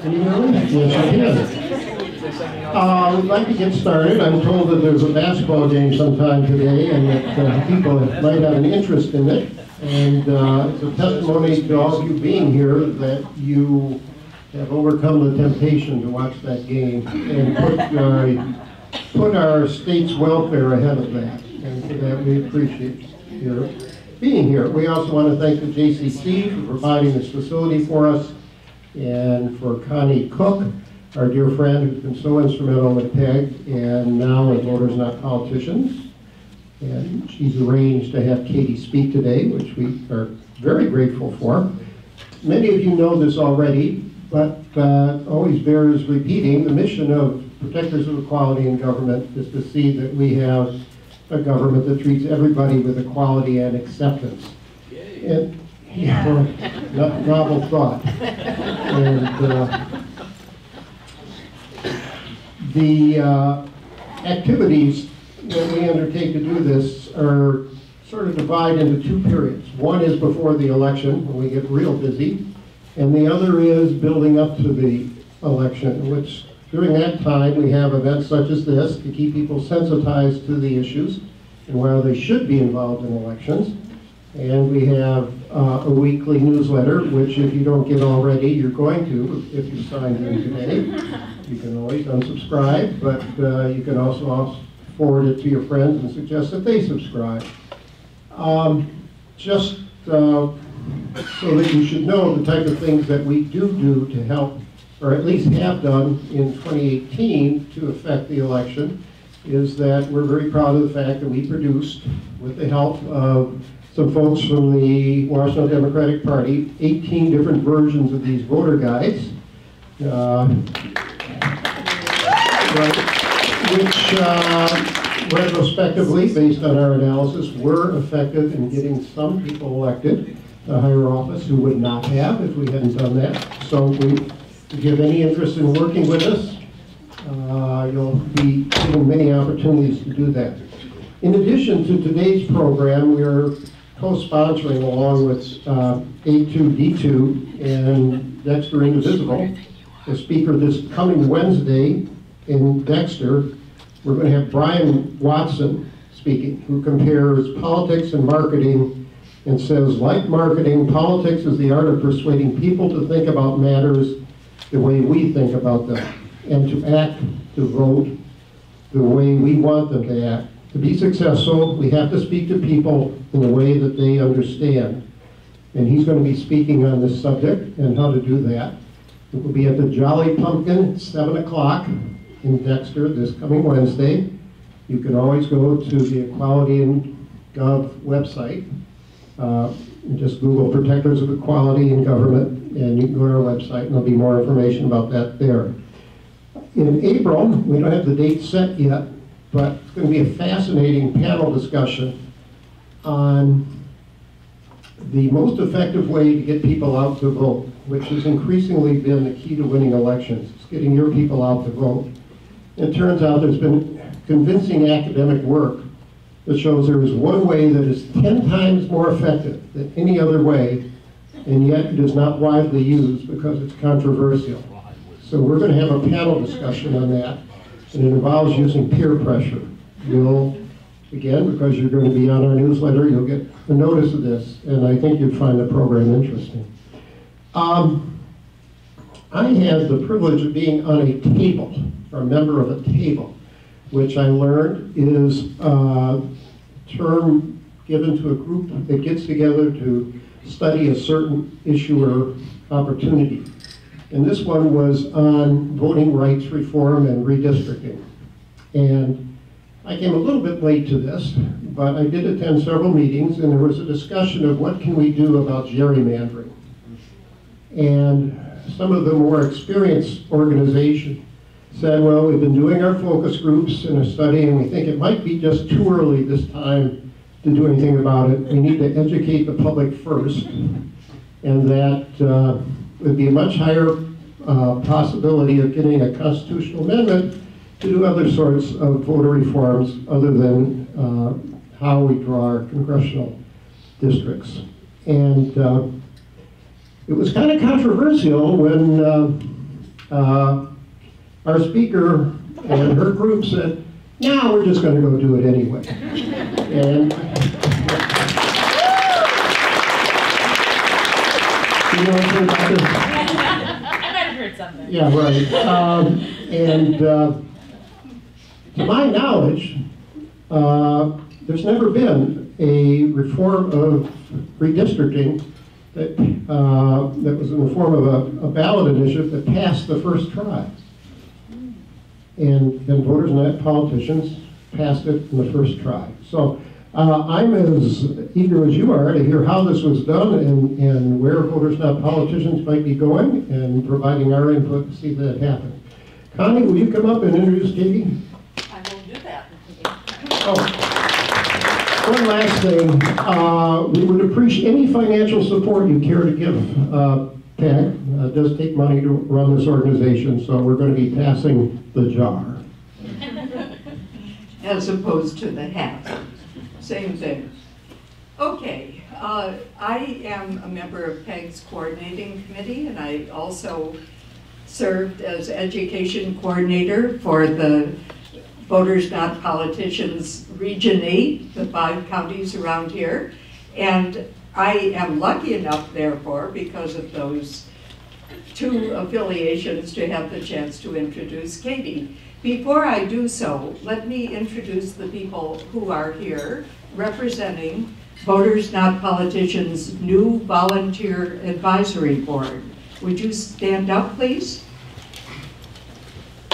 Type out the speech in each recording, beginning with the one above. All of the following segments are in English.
Yes, I can. We'd like to get started. I'm told that there's a basketball game sometime today and that people might have an interest in it. And it's a testimony to all of you being here that you have overcome the temptation to watch that game and put our state's welfare ahead of that. And for that, we appreciate your being here. We also want to thank the JCC for providing this facility for us, and for Connie Cook, our dear friend who's been so instrumental with PEG and now with Voters Not Politicians. And she's arranged to have Katie speak today, which we are very grateful for. Many of you know this already, but always bears repeating. The mission of Protectors of Equality in Government is to see that we have a government that treats everybody with equality and acceptance. And, novel thought. And the activities that we undertake to do this are sort of divided into two periods. One is before the election, when we get real busy, and the other is building up to the election, which during that time we have events such as this to keep people sensitized to the issues and why they should be involved in elections. And we have a weekly newsletter, which if you don't get already, you're going to if you signed in today. You can always unsubscribe, but you can also forward it to your friends and suggest that they subscribe. Just so that you should know the type of things that we do to help, or at least have done in 2018 to affect the election, is that we're very proud of the fact that we produced, with the help of some folks from the Washington Democratic Party, 18 different versions of these voter guides, which retrospectively, based on our analysis, were effective in getting some people elected to higher office who would not have if we hadn't done that. So if you have any interest in working with us, you'll be given many opportunities to do that. In addition to today's program, we're co-sponsoring along with A2D2 and Dexter Indivisible, the speaker this coming Wednesday in Dexter. We're going to have Brian Watson speaking, who compares politics and marketing and says, like marketing, politics is the art of persuading people to think about matters the way we think about them, and to act, to vote the way we want them to act. To be successful, we have to speak to people in a way that they understand. And he's going to be speaking on this subject and how to do that. It will be at the Jolly Pumpkin at 7 o'clock in Dexter this coming Wednesday. You can always go to the Equality and Gov website. And just Google Protectors of Equality in Government, and you can go to our website and there'll be more information about that there. In April, we don't have the date set yet, but it's going to be a fascinating panel discussion on the most effective way to get people out to vote, which has increasingly been the key to winning elections. It's getting your people out to vote. It turns out there's been convincing academic work that shows there is one way that is 10 times more effective than any other way, and yet it is not widely used because it's controversial. So we're going to have a panel discussion on that, and it involves using peer pressure. You'll, again, because you're going to be on our newsletter, you'll get a notice of this, and I think you'd find the program interesting. I had the privilege of being on a table, or a member of a table, which I learned is a term given to a group that gets together to study a certain issue or opportunity. And this one was on voting rights reform and redistricting. And I came a little bit late to this, but I did attend several meetings, and there was a discussion of what can we do about gerrymandering. And some of the more experienced organizations said, well, we've been doing our focus groups and a study, and we think it might be just too early this time to do anything about it. We need to educate the public first, and that would be a much higher possibility of getting a constitutional amendment to do other sorts of voter reforms other than how we draw our congressional districts. And it was kind of controversial when our speaker and her group said, "No, we're just going to go do it anyway." And you know anything about this? I might have heard something. Yeah, right. To my knowledge, there's never been a reform of redistricting that was in the form of a ballot initiative that passed the first try. And voters, not politicians, passed it in the first try. So I'm as eager as you are to hear how this was done and where voters, not politicians, might be going, and providing our input to see that happen. Connie, will you come up and introduce Katie? I will do that. Oh, one last thing. We would appreciate any financial support you care to give PEG. It does take money to run this organization, so we're going to be passing the jar. As opposed to the hat. Same thing. Okay, I am a member of PEG's coordinating committee, and I also served as education coordinator for the Voters Not Politicians Region 8, the 5 counties around here. And I am lucky enough, therefore, because of those 2 affiliations, to have the chance to introduce Katie. Before I do so, let me introduce the people who are here representing Voters Not Politicians' new volunteer advisory board. Would you stand up, please?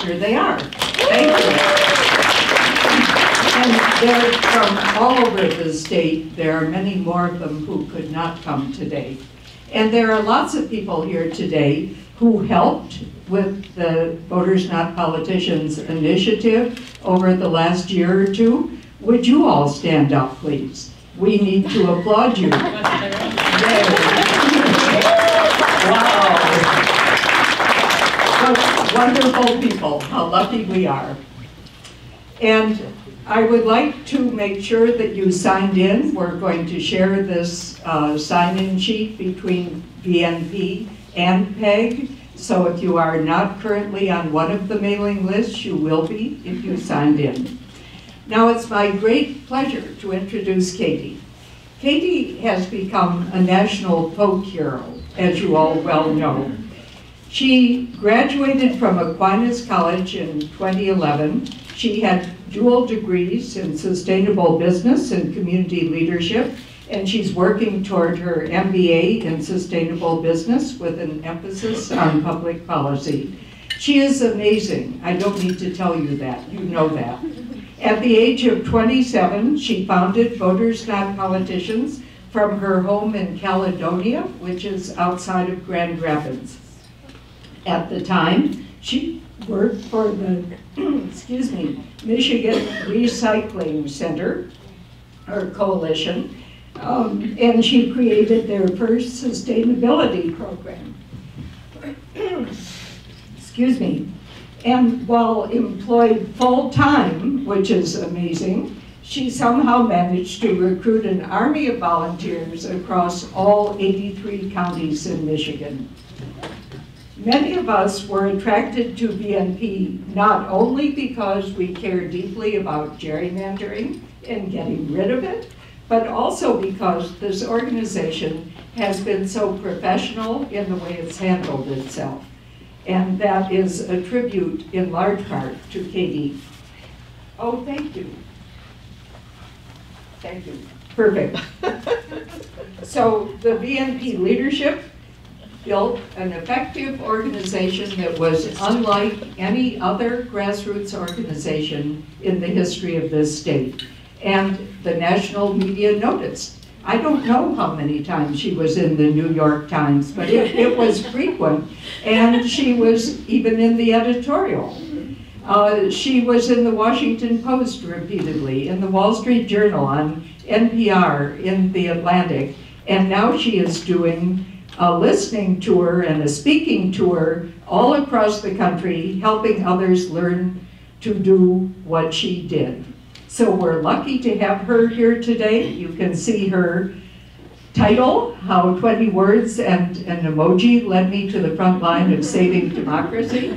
Here they are. Thank you. And they're from all over the state. There are many more of them who could not come today. And there are lots of people here today who helped with the Voters Not Politicians initiative over the last year or 2. Would you all stand up, please? We need to applaud you. Wow. What wonderful people. How lucky we are. And I would like to make sure that you signed in. We're going to share this sign-in sheet between VNP and PEG. So if you are not currently on one of the mailing lists, you will be if you signed in. Now it's my great pleasure to introduce Katie. Katie has become a national folk hero, as you all well know. She graduated from Aquinas College in 2011. She had dual degrees in sustainable business and community leadership, and she's working toward her MBA in sustainable business with an emphasis on public policy. She is amazing. I don't need to tell you that. You know that. At the age of 27, she founded Voters Not Politicians from her home in Caledonia, which is outside of Grand Rapids. At the time, she worked for the Michigan Recycling Center, or Coalition, and she created their first sustainability program. Excuse me. And while employed full-time, which is amazing, she somehow managed to recruit an army of volunteers across all 83 counties in Michigan. Many of us were attracted to VNP not only because we care deeply about gerrymandering and getting rid of it, but also because this organization has been so professional in the way it's handled itself. And that is a tribute in large part to Katie. Oh, thank you. Thank you. Perfect. So the VNP leadership built an effective organization that was unlike any other grassroots organization in the history of this state. And the national media noticed. I don't know how many times she was in the New York Times, but it was frequent. And she was even in the editorial. She was in the Washington Post repeatedly, in the Wall Street Journal, on NPR, in the Atlantic. And now she is doing a listening tour and a speaking tour all across the country, helping others learn to do what she did. So we're lucky to have her here today. You can see her title, How 20 Words and an Emoji Led Me to the Front Line of Saving Democracy.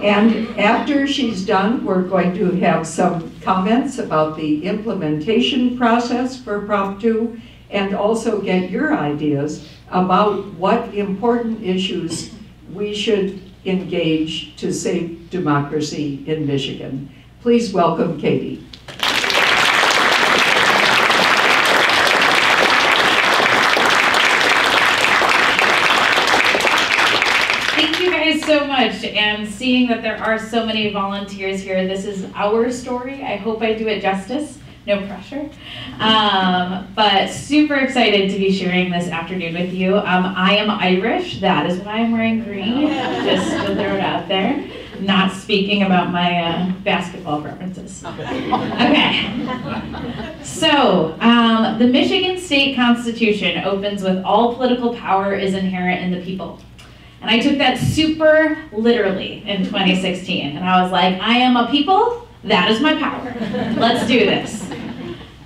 And after she's done, we're going to have some comments about the implementation process for Prop 2 and also get your ideas about what important issues we should engage to save democracy in Michigan. Please welcome Katie. Thank you guys so much, and seeing that there are so many volunteers here, this is our story. I hope I do it justice. No pressure. But super excited to be sharing this afternoon with you. I am Irish, that is why I'm wearing green, just to throw it out there. Not speaking about my basketball preferences. Okay. So, the Michigan State Constitution opens with all political power is inherent in the people. And I took that super literally in 2016. And I was like, I am a people. That is my power. Let's do this.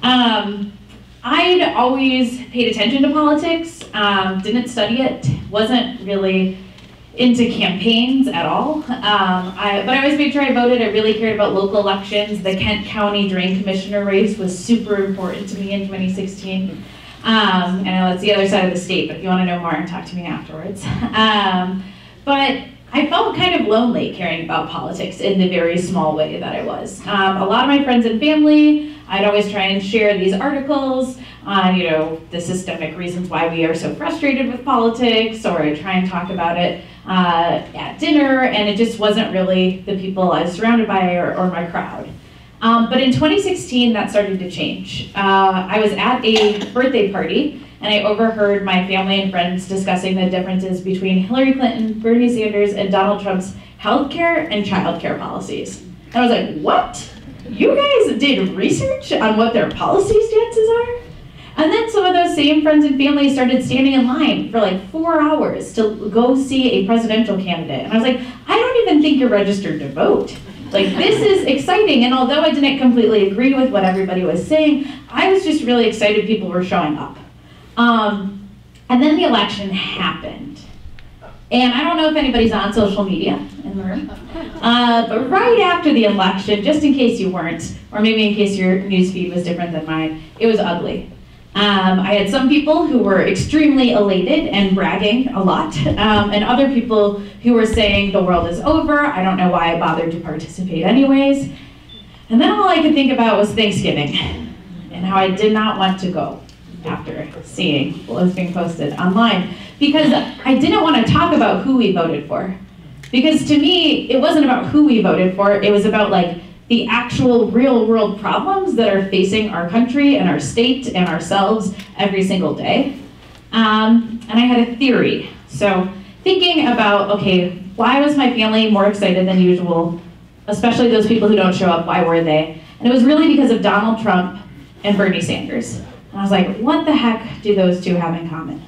I'd always paid attention to politics, didn't study it, wasn't really into campaigns at all. But I always made sure I voted. I really cared about local elections. The Kent County Drain Commissioner race was super important to me in 2016. I know it's the other side of the state, but if you want to know more, talk to me afterwards. But I felt kind of lonely caring about politics in the very small way that I was. A lot of my friends and family, I'd always try and share these articles on, the systemic reasons why we are so frustrated with politics, or I'd try and talk about it at dinner, and it just wasn't really the people I was surrounded by or my crowd. But in 2016, that started to change. I was at a birthday party, and I overheard my family and friends discussing the differences between Hillary Clinton, Bernie Sanders, and Donald Trump's healthcare and childcare policies. And I was like, what? You guys did research on what their policy stances are? And then some of those same friends and family started standing in line for like 4 hours to go see a presidential candidate. And I was like, I don't even think you're registered to vote. Like, this is exciting. And although I didn't completely agree with what everybody was saying, I was just really excited people were showing up. And then the election happened. And I don't know if anybody's on social media in the room, but right after the election, just in case you weren't, or maybe in case your newsfeed was different than mine, it was ugly. I had some people who were extremely elated and bragging a lot, and other people who were saying the world is over, I don't know why I bothered to participate anyways. And then all I could think about was Thanksgiving, and how I did not want to go after seeing what was being posted online, because I didn't want to talk about who we voted for. Because to me, it wasn't about who we voted for, it was about like the actual real world problems that are facing our country and our state and ourselves every single day. And I had a theory. So thinking about, okay, why was my family more excited than usual? Especially those people who don't show up, why were they? And it was really because of Donald Trump and Bernie Sanders. And I was like, what the heck do those two have in common?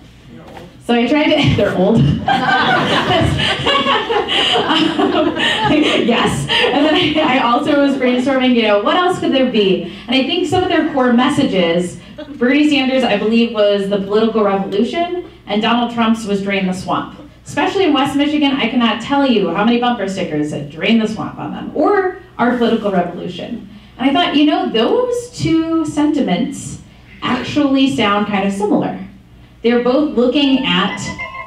So I tried to, they're old. Yes. And then I also was brainstorming, what else could there be? And I think some of their core messages, Bernie Sanders, I believe, was the political revolution, and Donald Trump's was drain the swamp. Especially in West Michigan, I cannot tell you how many bumper stickers said drain the swamp on them, or our political revolution. And I thought, those two sentiments actually sound kind of similar. They're both looking at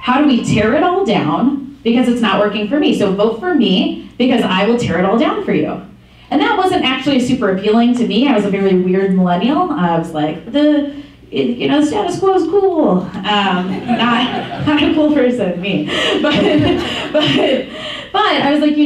how do we tear it all down because it's not working for me. So vote for me because I will tear it all down for you. And that wasn't actually super appealing to me. I was a very weird millennial. I was like, the status quo is cool. Not a cool person, me. But I was like,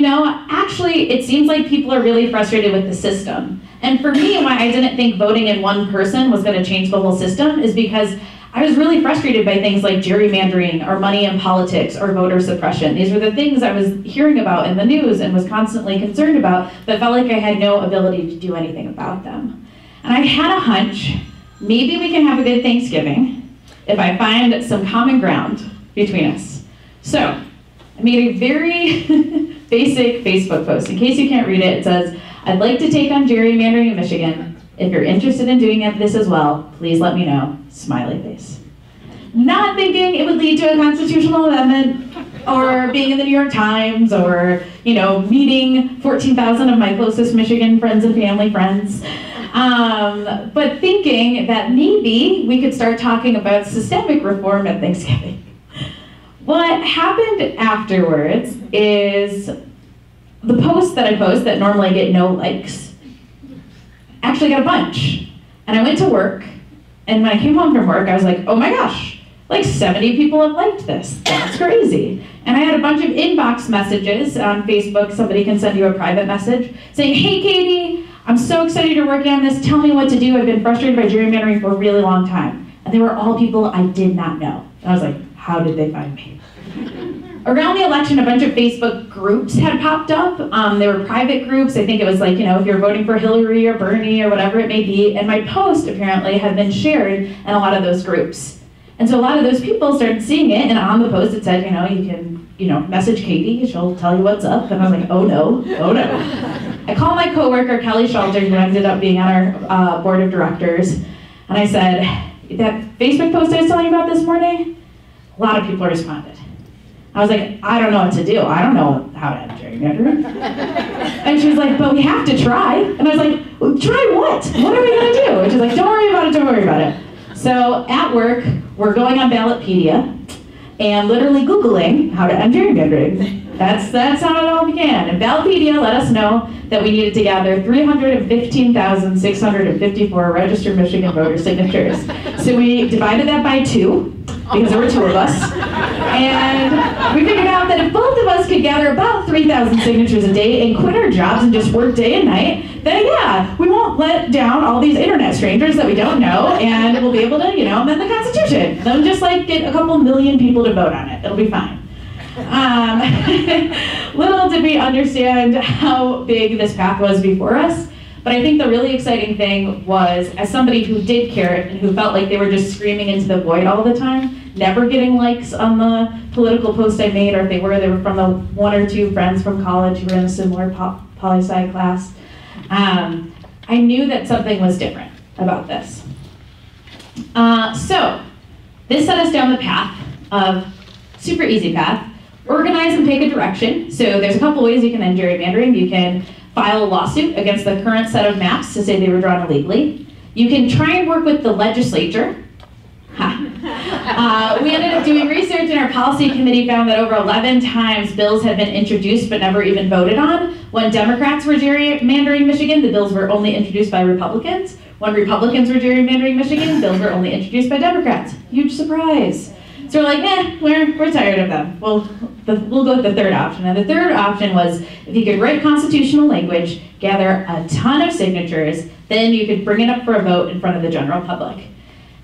actually it seems like people are really frustrated with the system. And for me, why I didn't think voting in one person was going to change the whole system is because I was really frustrated by things like gerrymandering or money in politics or voter suppression. These were the things I was hearing about in the news and was constantly concerned about, but felt like I had no ability to do anything about them. And I had a hunch, maybe we can have a good Thanksgiving if I find some common ground between us. So I made a very basic Facebook post. In case you can't read it, it says, I'd like to take on gerrymandering in Michigan. If you're interested in doing this as well, please let me know. Smiley face. not thinking it would lead to a constitutional amendment or being in the New York Times or, you know, meeting 14,000 of my closest Michigan friends and family friends. But thinking that maybe we could start talking about systemic reform at Thanksgiving. What happened afterwards is the posts that I post that normally get no likes actually got a bunch. And I went to work, and when I came home from work, I was like, oh my gosh, like 70 people have liked this. That's crazy. And I had a bunch of inbox messages on Facebook. Somebody can send you a private message saying, hey Katie, I'm so excited you're working on this. Tell me what to do. I've been frustrated by gerrymandering for a really long time. And they were all people I did not know. And I was like, how did they find me? Around the election, a bunch of Facebook groups had popped up. They were private groups. I think it was like, you know, if you're voting for Hillary or Bernie or whatever it may be. And my post apparently had been shared in a lot of those groups. And so a lot of those people started seeing it, and on the post it said, you know, you can, you know, message Katie, she'll tell you what's up. And I was like, oh no, oh no. I called my coworker, Kelly Shelter, who ended up being on our board of directors, and I said, that Facebook post I was telling you about this morning, a lot of people responded. I was like, I don't know what to do. I don't know how to end gerrymandering. And she was like, but we have to try. And I was like, well, try what? What are we gonna do? And she's like, don't worry about it, don't worry about it. So at work, we're going on Ballotpedia and literally Googling how to end gerrymandering. That's how it all began. And Ballotpedia let us know that we needed to gather 315,654 registered Michigan voter signatures. So we divided that by 2, because there were 2 of us. And we figured out that if both of us could gather about 3,000 signatures a day and quit our jobs and just work day and night, then yeah, we won't let down all these internet strangers that we don't know, and we'll be able to, you know, amend the Constitution. Then just like get a couple million people to vote on it. It'll be fine. Little did we understand how big this path was before us, but I think the really exciting thing was, as somebody who did care and who felt like they were just screaming into the void all the time, never getting likes on the political post I made, or if they were from the 1 or 2 friends from college who were in a similar poli-sci class, I knew that something was different about this. So this set us down the path of, super easy path, organize and pick a direction. So there's a couple ways you can end gerrymandering. You can file a lawsuit against the current set of maps to say they were drawn illegally. You can try and work with the legislature. We ended up doing research, and our policy committee found that over 11 times bills had been introduced but never even voted on. When Democrats were gerrymandering Michigan, the bills were only introduced by Republicans. When Republicans were gerrymandering Michigan, bills were only introduced by Democrats. Huge surprise. So we're like, we're tired of them. We'll go with the third option. And the third option was, if you could write constitutional language, gather a ton of signatures, then you could bring it up for a vote in front of the general public.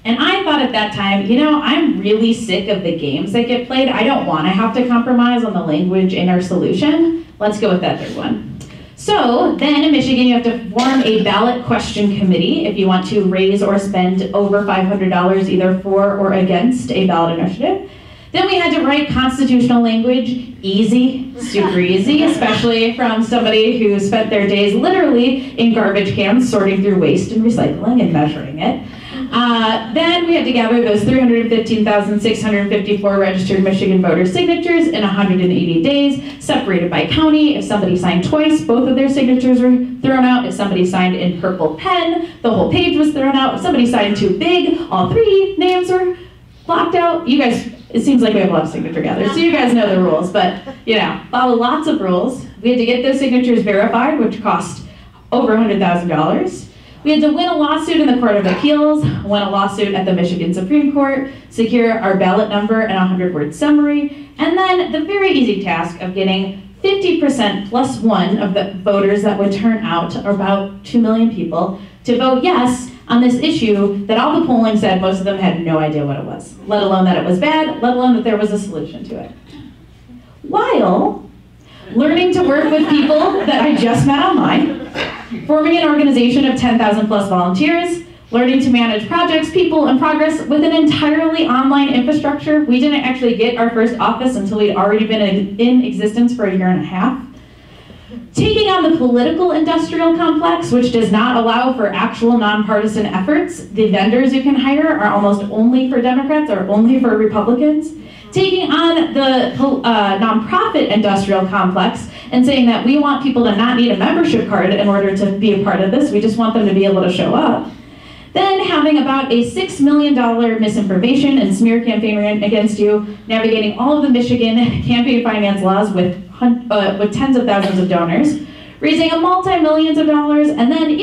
And I thought at that time, you know, I'm really sick of the games that get played. I don't want to have to compromise on the language in our solution. Let's go with that third one. So then in Michigan, you have to form a ballot question committee if you want to raise or spend over $500 either for or against a ballot initiative. Then we had to write constitutional language, easy, super easy, especially from somebody who spent their days literally in garbage cans sorting through waste and recycling and measuring it. Then we had to gather those 315,654 registered Michigan voter signatures in 180 days, separated by county. If somebody signed twice, both of their signatures were thrown out. If somebody signed in purple pen, the whole page was thrown out. If somebody signed too big, all 3 names were blocked out. You guys, it seems like we have a lot of signature gatherers, so you guys know the rules, but you know, follow lots of rules. We had to get those signatures verified, which cost over $100,000. We had to win a lawsuit in the Court of Appeals, win a lawsuit at the Michigan Supreme Court, secure our ballot number and a 100-word summary, and then the very easy task of getting 50% plus 1 of the voters that would turn out, or about 2 million people, to vote yes on this issue that all the polling said most of them had no idea what it was, let alone that it was bad, let alone that there was a solution to it. While learning to work with people that I just met online, forming an organization of 10,000 plus volunteers, learning to manage projects, people, and progress with an entirely online infrastructure. We didn't actually get our first office until we'd already been in existence for a year and a half. Taking on the political industrial complex, which does not allow for actual nonpartisan efforts. The vendors you can hire are almost only for Democrats or only for Republicans. Taking on the nonprofit industrial complex and saying that we want people to not need a membership card in order to be a part of this, we just want them to be able to show up. Then having about a $6 million misinformation and smear campaign against you, navigating all of the Michigan campaign finance laws with tens of thousands of donors, raising a multi-millions of dollars, and then,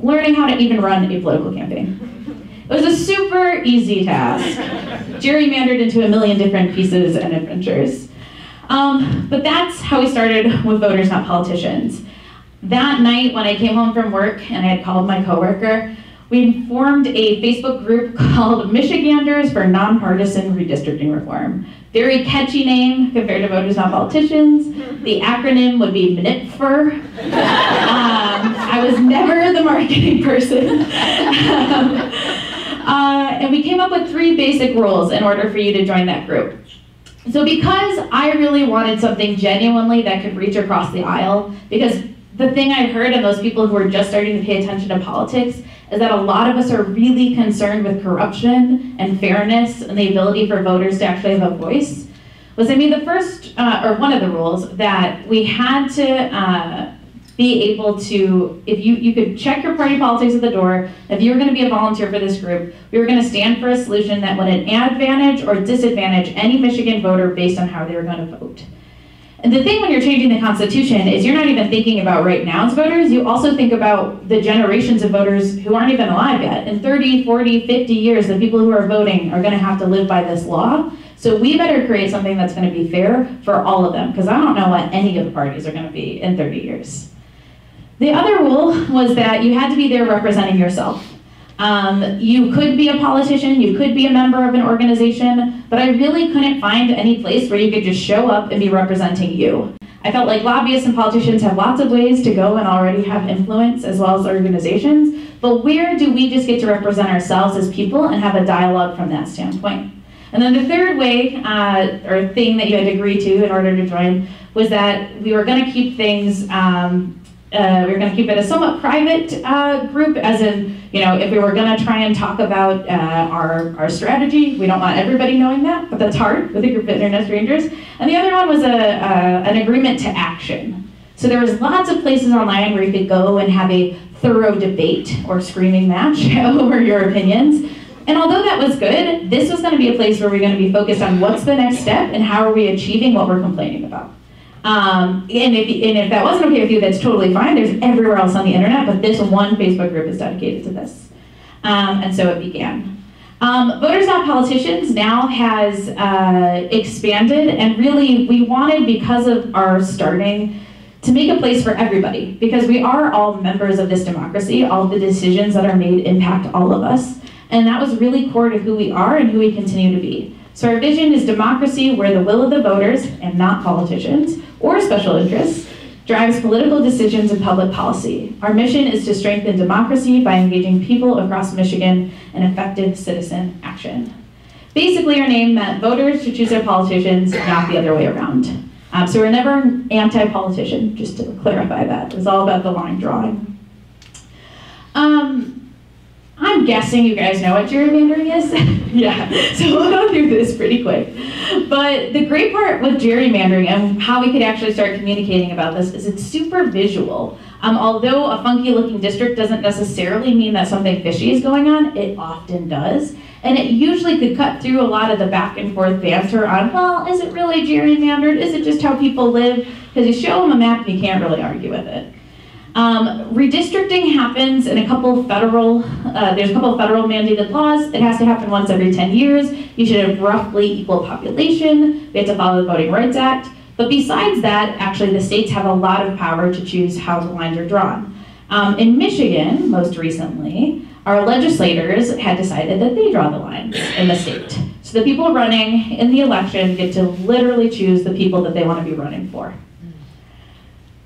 learning how to even run a political campaign. It was a super easy task, gerrymandered into a million different pieces and adventures. But that's how we started with Voters Not Politicians. That night when I came home from work and I had called my coworker, we formed a Facebook group called Michiganders for Nonpartisan Redistricting Reform. Very catchy name compared to Voters Not Politicians. The acronym would be MNIPFR. I was never the marketing person. And we came up with 3 basic rules in order for you to join that group. So because I really wanted something genuinely that could reach across the aisle, because the thing I heard in those people who are just starting to pay attention to politics is that a lot of us are really concerned with corruption and fairness and the ability for voters to actually have a voice, was I made the first, or one of the rules, that we had to be able to, if you could check your party politics at the door, if you were going to be a volunteer for this group, we were going to stand for a solution that would advantage or disadvantage any Michigan voter based on how they were going to vote. And the thing when you're changing the Constitution is you're not even thinking about right now's voters, you also think about the generations of voters who aren't even alive yet. In 30, 40, 50 years, the people who are voting are gonna have to live by this law. So we better create something that's gonna be fair for all of them, because I don't know what any of the parties are gonna be in 30 years. The other rule was that you had to be there representing yourself. You could be a politician, you could be a member of an organization, but I really couldn't find any place where you could just show up and be representing you. I felt like lobbyists and politicians have lots of ways to go and already have influence as well as organizations, but where do we just get to represent ourselves as people and have a dialogue from that standpoint? And then the third way, or thing that you had to agree to in order to join, was that we were gonna keep things, we were going to keep it a somewhat private group, as in, if we were going to try and talk about our strategy, we don't want everybody knowing that, but that's hard with a group of internet strangers. And the other one was an agreement to action. So there was lots of places online where you could go and have a thorough debate or screaming match over your opinions. And although that was good, this was going to be a place where we're going to be focused on what's the next step and how are we achieving what we're complaining about. And if that wasn't okay with you, that's totally fine. There's everywhere else on the internet, but this one Facebook group is dedicated to this. And so it began. Voters Not Politicians now has expanded, and really we wanted, because of our starting, to make a place for everybody, because we are all members of this democracy. All of the decisions that are made impact all of us, and that was really core to who we are and who we continue to be. So our vision is democracy where the will of the voters, and not politicians or special interests, drives political decisions and public policy. Our mission is to strengthen democracy by engaging people across Michigan in effective citizen action. Basically, our name meant voters should choose their politicians, not the other way around. So we're never an anti-politician, just to clarify that. It was all about the line drawing. I'm guessing you guys know what gerrymandering is. Yeah, so we'll go through this pretty quick. But the great part with gerrymandering and how we could actually start communicating about this is it's super visual. Although a funky looking district doesn't necessarily mean that something fishy is going on, it often does. And it usually could cut through a lot of the back and forth banter on, well, is it really gerrymandered? Is it just how people live? Because you show them a map and you can't really argue with it. Redistricting happens in a couple federal, there's a couple of federal mandated laws. It has to happen once every 10 years. You should have roughly equal population. We have to follow the Voting Rights Act. But besides that, actually the states have a lot of power to choose how the lines are drawn. In Michigan, most recently, our legislators had decided that they draw the lines in the state. So the people running in the election get to literally choose the people that they want to be running for.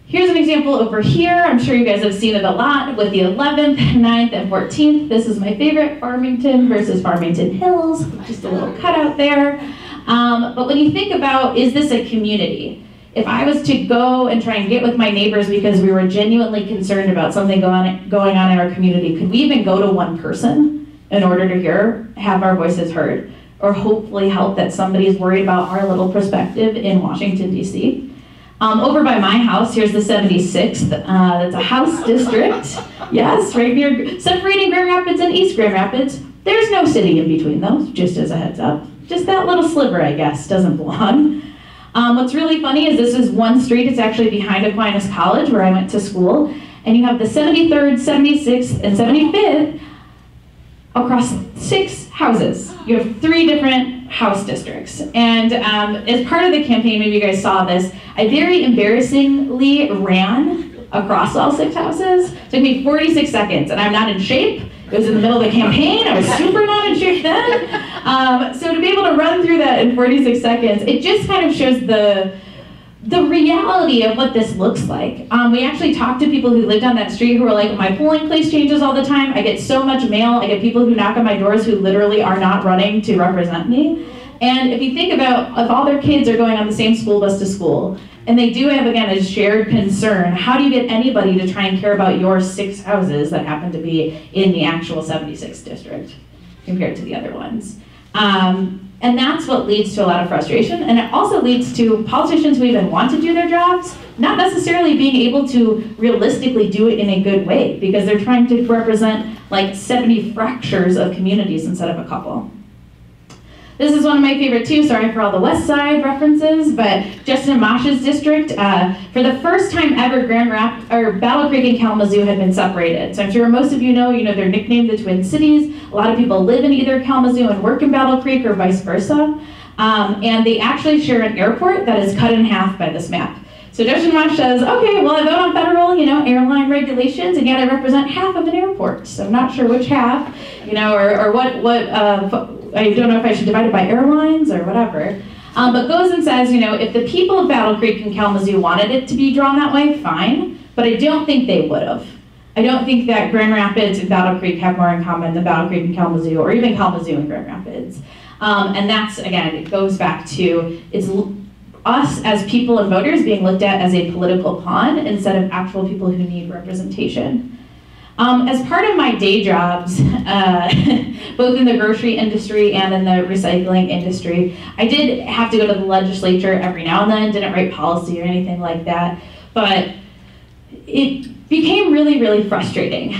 Here's an example over here. I'm sure you guys have seen it a lot with the 11th, 9th, and 14th. This is my favorite, Farmington versus Farmington Hills. Just a little cutout there. But when you think about, is this a community? if I was to go and try and get with my neighbors because we were genuinely concerned about something going on in our community, could we even go to one person in order to have our voices heard, or hopefully help that somebody's worried about our little perspective in Washington, D.C.? Over by my house, here's the 76th. That's a House district. Yes, right near, separating Grand Rapids and East Grand Rapids. There's no city in between those, just as a heads up. Just that little sliver, I guess, doesn't belong. What's really funny is this is one street. It's actually behind Aquinas College, where I went to school. And you have the 73rd, 76th, and 75th across 6 houses. You have 3 different House districts. And as part of the campaign, maybe you guys saw this, I very embarrassingly ran across all 6 houses. It took me 46 seconds, and I'm not in shape. It was in the middle of the campaign. I was super not in shape then. So to be able to run through that in 46 seconds, it just kind of shows the reality of what this looks like. We actually talked to people who lived on that street who were like, my polling place changes all the time. I get so much mail. I get people who knock on my doors who literally are not running to represent me. And if you think about if all their kids are going on the same school bus to school, and they do have, again, a shared concern, how do you get anybody to try and care about your 6 houses that happen to be in the actual 76th district compared to the other ones? And that's what leads to a lot of frustration, and it also leads to politicians who even want to do their jobs not necessarily being able to realistically do it in a good way, because they're trying to represent like 70 fractures of communities instead of a couple. This is one of my favorite too, sorry for all the West Side references, but Justin Amash's district, for the first time ever, Battle Creek and Kalamazoo had been separated. So I'm sure most of you know they're nicknamed the Twin Cities. A lot of people live in either Kalamazoo and work in Battle Creek or vice versa. And they actually share an airport that is cut in half by this map. So Justin Amash says, okay, well I vote on federal, airline regulations, and yet I represent half of an airport. So I'm not sure which half, or what I don't know if I should divide it by airlines or whatever. But goes and says, if the people of Battle Creek and Kalamazoo wanted it to be drawn that way, fine. But I don't think they would have. I don't think that Grand Rapids and Battle Creek have more in common than Battle Creek and Kalamazoo, or even Kalamazoo and Grand Rapids. And that's, again, it goes back to, it's us as people and voters being looked at as a political pawn instead of actual people who need representation. As part of my day jobs, both in the grocery industry and in the recycling industry, I did have to go to the legislature every now and then, didn't write policy or anything like that, but it became really, really frustrating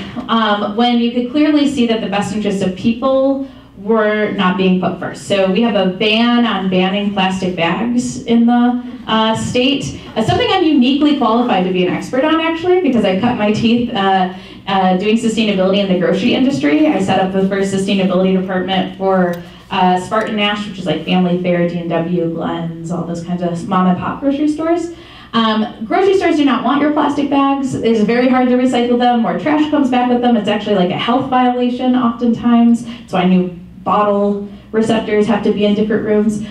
when you could clearly see that the best interests of people were not being put first. So we have a ban on banning plastic bags in the state. Something I'm uniquely qualified to be an expert on, actually, because I cut my teeth doing sustainability in the grocery industry. I set up the first sustainability department for Spartan Nash, which is like Family Fare, D&W, Glenn's, all those kinds of mom and pop grocery stores. Grocery stores do not want your plastic bags. It's very hard to recycle them. More trash comes back with them. It's actually like a health violation oftentimes. So I knew bottle receptors have to be in different rooms.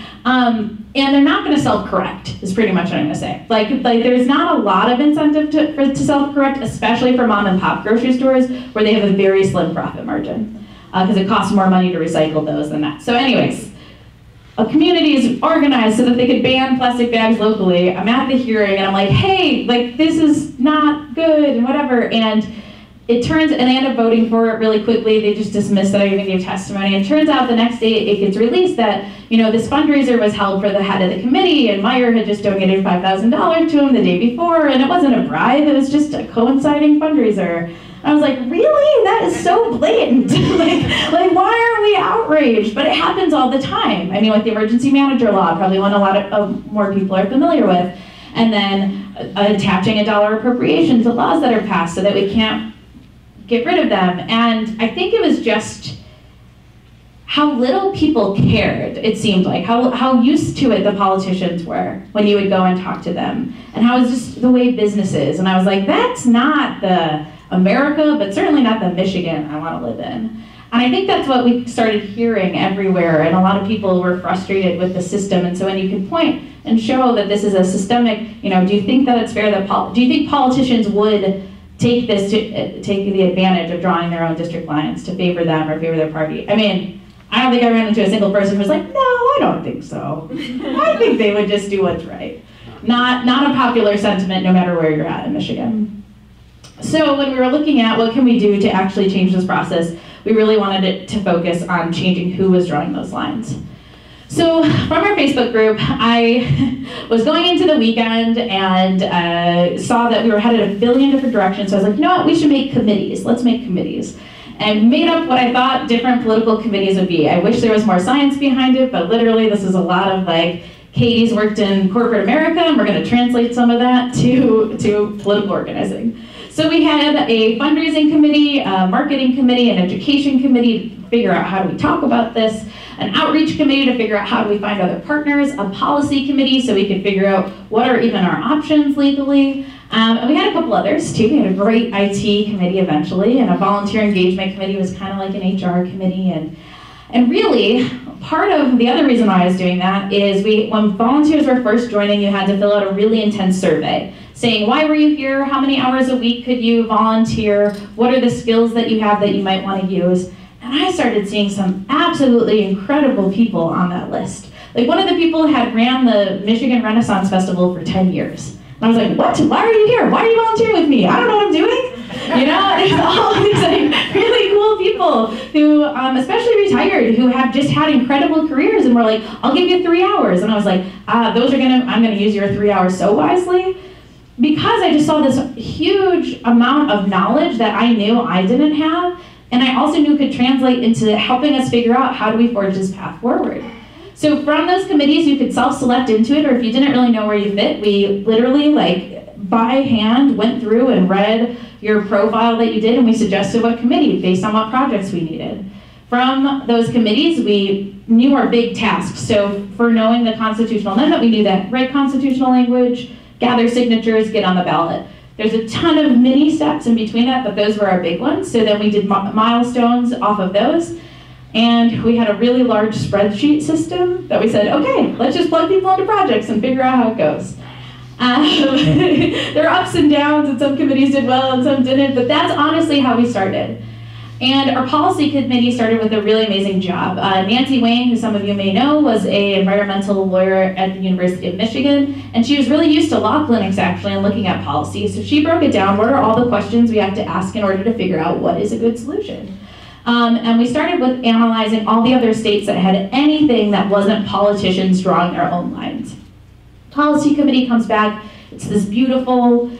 And they're not going to self-correct, is pretty much what I'm going to say. Like there's not a lot of incentive to self-correct, especially for mom and pop grocery stores where they have a very slim profit margin, because it costs more money to recycle those than that. So anyways, a community is organized so that they could ban plastic bags locally. I'm at the hearing and I'm like, hey, like this is not good and whatever. And it turns, and they end up voting for it really quickly. They just dismissed that I even gave testimony. And it turns out the next day it gets released that, this fundraiser was held for the head of the committee, and Meyer had just donated $5,000 to him the day before, and it wasn't a bribe, it was just a coinciding fundraiser. I was like, really? That is so blatant. like, why are we outraged? But it happens all the time. I mean, with the emergency manager law, probably one a lot of more people are familiar with, and then attaching a dollar appropriation to laws that are passed so that we can't get rid of them. And I think it was just how little people cared, it seemed like, how used to it the politicians were when you would go and talk to them, and how it was just the way business is. And I was like, that's not the America, but certainly not the Michigan I want to live in. And I think that's what we started hearing everywhere, and a lot of people were frustrated with the system. And so when you can point and show that this is a systemic, do you think that it's fair that, do you think politicians would take the advantage of drawing their own district lines to favor them or favor their party? I mean, I don't think I ran into a single person who was like, no, I don't think so. I think they would just do what's right. Not a popular sentiment no matter where you're at in Michigan. So when we were looking at what can we do to actually change this process, we really wanted it to focus on changing who was drawing those lines. So from our Facebook group, I was going into the weekend and saw that we were headed a billion different directions. So I was like, you know what, we should make committees. Let's make committees. And made up what I thought different political committees would be. I wish there was more science behind it, but literally this is a lot of like, Katie's worked in corporate America, and we're going to translate some of that to political organizing. So we had a fundraising committee, a marketing committee, an education committee to figure out how do we talk about this, an outreach committee to figure out how do we find other partners, a policy committee so we could figure out what are even our options legally. And we had a couple others too. We had a great IT committee eventually, and a volunteer engagement committee was kind of like an HR committee. And really, part of the other reason why I was doing that is when volunteers were first joining, you had to fill out a really intense survey saying, why were you here? How many hours a week could you volunteer? What are the skills that you have that you might want to use? And I started seeing some absolutely incredible people on that list. Like one of the people had ran the Michigan Renaissance Festival for 10 years. And I was like, what? Why are you here? Why are you volunteering with me? I don't know what I'm doing. You know, there's all these like really cool people who, especially retired, who have just had incredible careers and were like, I'll give you 3 hours. And I was like, I'm gonna use your 3 hours so wisely. Because I just saw this huge amount of knowledge that I knew I didn't have, and I also knew could translate into helping us figure out how do we forge this path forward. So from those committees, you could self-select into it, or if you didn't really know where you fit, we literally, like, by hand went through and read your profile that you did, and we suggested what committee based on what projects we needed. From those committees, we knew our big tasks. So for knowing the constitutional amendment, we knew that write constitutional language, gather signatures, get on the ballot. There's a ton of mini steps in between that, but those were our big ones. So then we did milestones off of those. And we had a really large spreadsheet system that we said, okay, let's just plug people into projects and figure out how it goes. There are ups and downs, and some committees did well and some didn't, but that's honestly how we started. And our policy committee started with a really amazing job. Nancy Wayne, who some of you may know, was an environmental lawyer at the University of Michigan, and she was really used to law clinics actually and looking at policy. So she broke it down, what are all the questions we have to ask in order to figure out what is a good solution. And we started with analyzing all the other states that had anything that wasn't politicians drawing their own lines. Policy committee comes back. It's this beautiful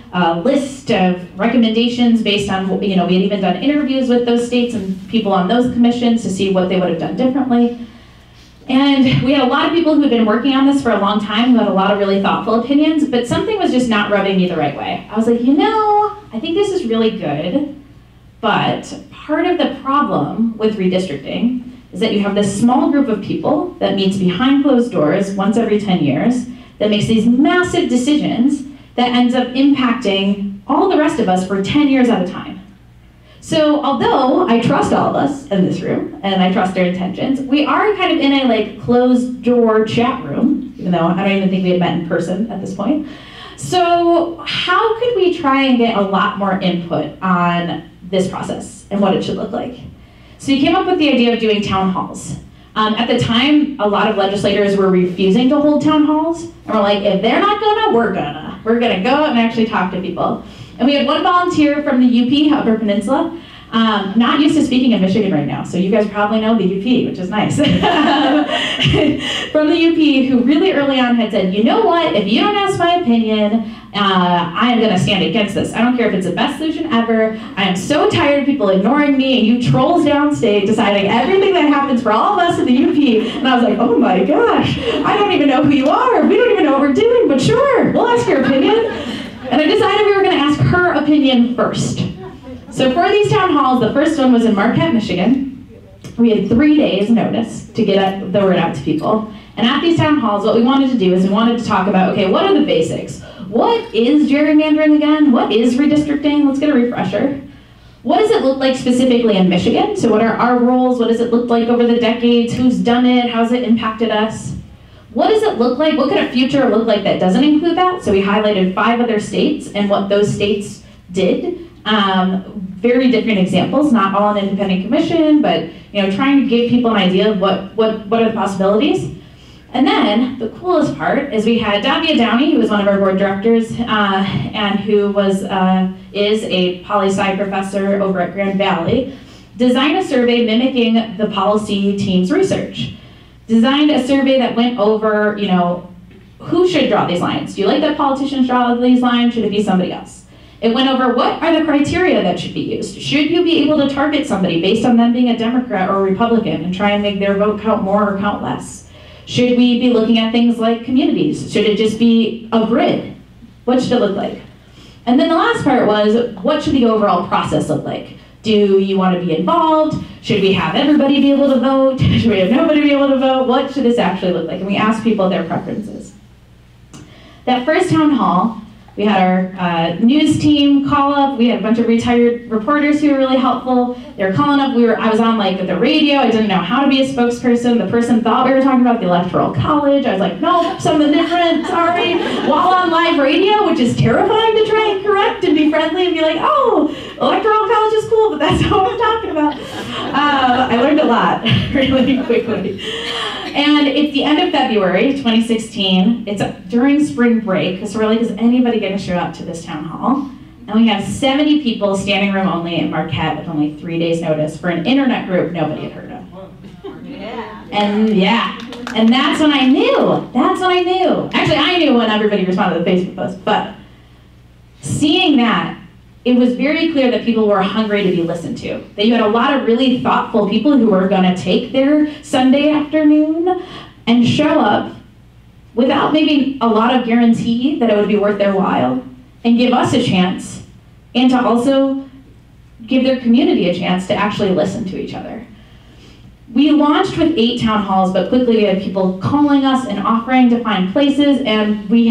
list of recommendations based on, we had even done interviews with those states and people on those commissions to see what they would have done differently. And we had a lot of people who had been working on this for a long time who had a lot of really thoughtful opinions, but something was just not rubbing me the right way. I was like, I think this is really good, but part of the problem with redistricting is that you have this small group of people that meets behind closed doors once every 10 years, that makes these massive decisions that ends up impacting all the rest of us for 10 years at a time. So although I trust all of us in this room, and I trust their intentions, we are kind of in a closed door chat room, even though I don't even think we had met in person at this point. So how could we try and get a lot more input on this process and what it should look like? So you came up with the idea of doing town halls. At the time, a lot of legislators were refusing to hold town halls, and we're like, if they're not gonna, we're gonna. We're gonna go and actually talk to people. And we had one volunteer from the UP, Upper Peninsula, not used to speaking in Michigan right now, so you guys probably know the UP, which is nice. From the UP, who really early on had said, you know what, if you don't ask my opinion, I am gonna stand against this. I don't care if it's the best solution ever. I am so tired of people ignoring me and you trolls downstate deciding everything that happens for all of us in the UP. And I was like, oh my gosh, I don't even know who you are. We don't even know what we're doing, but sure, we'll ask your opinion. And I decided we were gonna ask her opinion first. So for these town halls, the first one was in Marquette, Michigan. We had 3 days notice to get the word out to people. And at these town halls, what we wanted to do is we wanted to talk about, okay, what are the basics? What is gerrymandering again? What is redistricting? Let's get a refresher. What does it look like specifically in Michigan? So what are our rules? What does it look like over the decades? Who's done it? How's it impacted us? What does it look like? What could a future look like that doesn't include that? So we highlighted 5 other states and what those states did. Very different examples, not all an independent commission, but trying to give people an idea of what are the possibilities. And then the coolest part is we had Davia Downey, who was one of our board directors, and who is a poli-sci professor over at Grand Valley, design a survey mimicking the policy team's research. Designed a survey that went over, you know, who should draw these lines? Do you like that politicians draw these lines? Should it be somebody else? It went over what are the criteria that should be used. Should you be able to target somebody based on them being a Democrat or a Republican and try and make their vote count more or count less? Should we be looking at things like communities? Should it just be a grid? What should it look like? And then the last part was, what should the overall process look like? Do you want to be involved? Should we have everybody be able to vote? Should we have nobody be able to vote? What should this actually look like? And we asked people their preferences. That first town hall, we had our news team call up. We had a bunch of retired reporters who were really helpful. They were calling up. I was on like the radio. I didn't know how to be a spokesperson. The person thought we were talking about the Electoral College. I was like, no, something different, sorry. While on live radio, which is terrifying to try and correct and be friendly and be like, oh, Electoral College is cool, but that's not what I'm talking about. I learned a lot really quickly. And it's the end of February 2016. It's during spring break, so we're like, is anybody going to show up to this town hall? And we have 70 people standing room only in Marquette with only 3 days notice for an internet group nobody had heard of. And that's when I knew. Actually, I knew when everybody responded to the Facebook post, but seeing that, it was very clear that people were hungry to be listened to. That you had a lot of really thoughtful people who were going to take their Sunday afternoon and show up without maybe a lot of guarantee that it would be worth their while, and give us a chance, and to also give their community a chance to actually listen to each other. We launched with 8 town halls, but quickly we had people calling us and offering to find places, and we